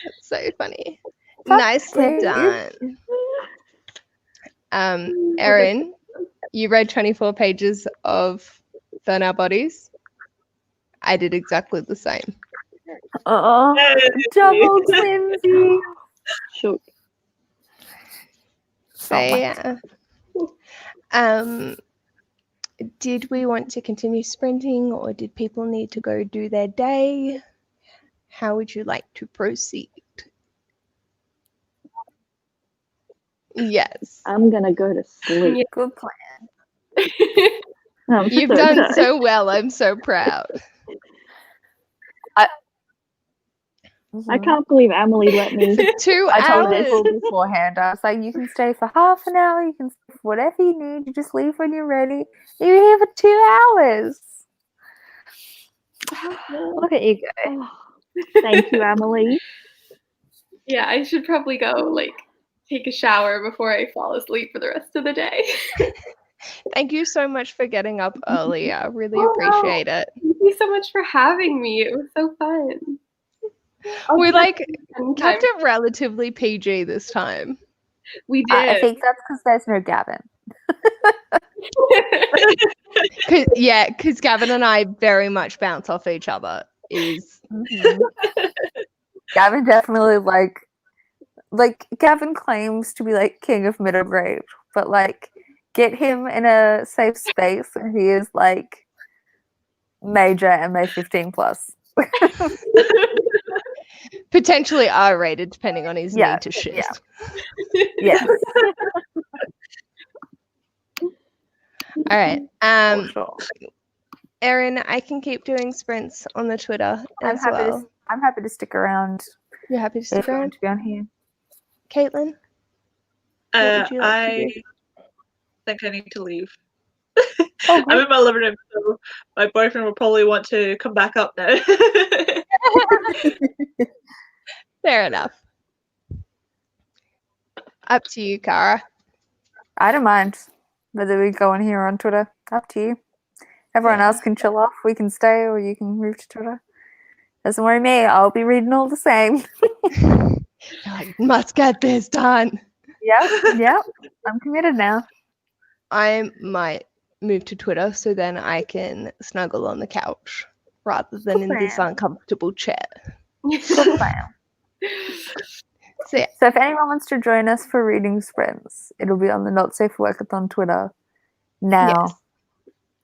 That's so funny. Nicely done. Erin, you read 24 pages of Burn Our Bodies. I did exactly the same. Oh, double twinsies. Shook. So yeah. Did we want to continue sprinting, or did people need to go do their day? How would you like to proceed? Yes. I'm gonna go to sleep. Good plan. You've done so well. I'm so proud. I can't believe Emily let me. 2 I told hours. April beforehand. I was like, you can stay for half an hour. You can stay for whatever you need. You just leave when you're ready. You're here for 2 hours. Look at you go. Thank you, Emily. Yeah, I should probably go take a shower before I fall asleep for the rest of the day. Thank you so much for getting up early. I really appreciate it. Thank you so much for having me. It was so fun. We kept Anytime. it relatively PG this time. We I did. think that's because there's no Gavin. Because Gavin and I very much bounce off each other. Gavin definitely Gavin claims to be king of middle grade, but get him in a safe space and he is major MA 15 plus. Potentially R-rated, depending on his need to shit. Yeah. All right. For sure. Erin, I can keep doing sprints on the Twitter as well. I'm happy to stick around. You're happy to stick If you want around? to be on here. Caitlyn? What would you like to do? Think I need to leave. Oh, I'm in my living room, so my boyfriend will probably want to come back up now. Fair enough. Up to you, Cara. I don't mind whether we go on here or on Twitter. Up to you. Everyone else can chill off. We can stay or you can move to Twitter. Doesn't worry me. I'll be reading all the same. Must get this done. Yep. I'm committed now. I might move to Twitter so then I can snuggle on the couch rather than in this uncomfortable chair. Good plan. So if anyone wants to join us for reading sprints, it'll be on the Not Safe for Workathon Twitter now.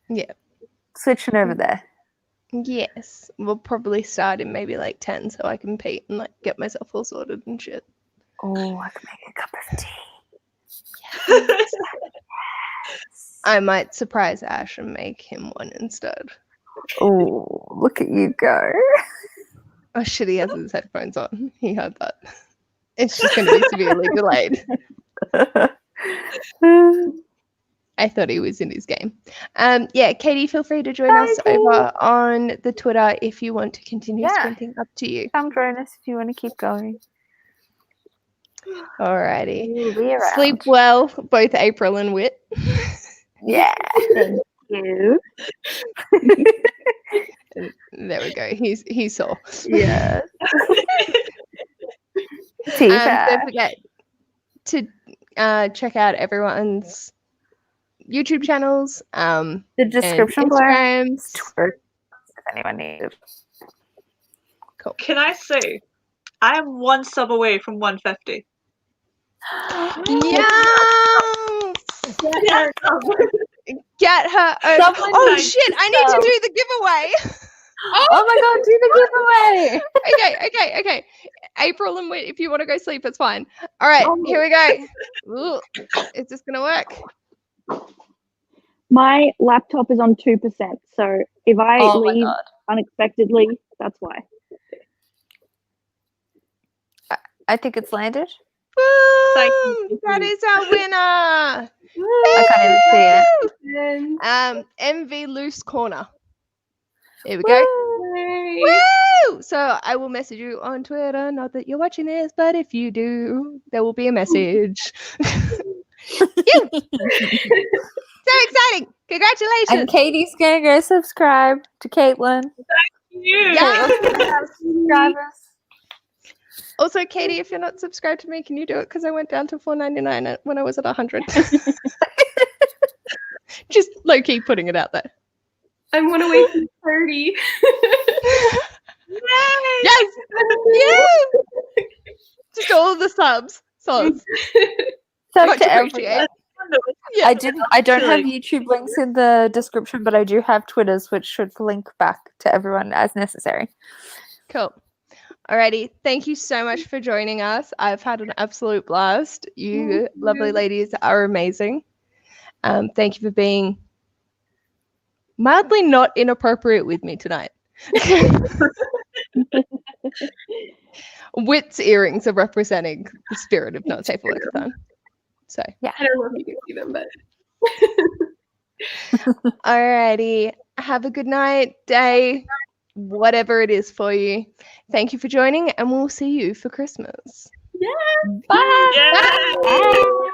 Yes. Yeah. Switching over there. Yes. We'll probably start in maybe 10 so I can pee and get myself all sorted and shit. Oh, I can make a cup of tea. Yes. I might surprise Ash and make him one instead. Oh, look at you go. Oh shit, he has his headphones on. He heard that. It's just going to be severely delayed. I thought he was in his game. Katie, feel free to join us over on the Twitter if you want to continue sprinting. Up to you. Come join us if you want to keep going. Alrighty. We'll be around. Sleep well, both April and Whit. Yeah. Thank you. There we go. He saw. Yeah. Don't forget to check out everyone's YouTube channels. The And description below. Instagrams. Twitter, if anyone needed. Can I say, I am 1 sub away from 150. Yes! Yeah. Get her. Someone Oh like shit! I need to do the giveaway. Oh my god, do the giveaway! Okay. April and Whit, if you want to go sleep, it's fine. All right, here we go. Ooh, is this gonna work? My laptop is on 2%, so if I Oh my leave god. unexpectedly, that's why. I think it's landed. Thank Boom! you. That is our winner. I can't even see it. MV Loose Corner. Here we go. Yay. Woo! So I will message you on Twitter. Not that you're watching this, but if you do, there will be a message. So exciting! Congratulations! And Katie's gonna go subscribe to Caitlyn. Yeah. Caitlin's gonna have subscribers. Also, Katie, if you're not subscribed to me, can you do it? Because I went down to $4.99 when I was at 100. Just low key putting it out there. I'm 1 away from 30. Yes! Yes! Just all the subs. So Much to appreciated. everyone, Yeah. I don't have YouTube links in the description, but I do have Twitters, which should link back to everyone as necessary. Cool. Alrighty. Thank you so much for joining us. I've had an absolute blast. You lovely ladies are amazing. Thank you for being mildly not inappropriate with me tonight. Whit's earrings are representing the spirit of not safe for workathon. So I don't know if you can see them, but alrighty. Have a good night, day, whatever it is for you. Thank you for joining, and we'll see you for Christmas. yeah. Bye. Yeah. Bye.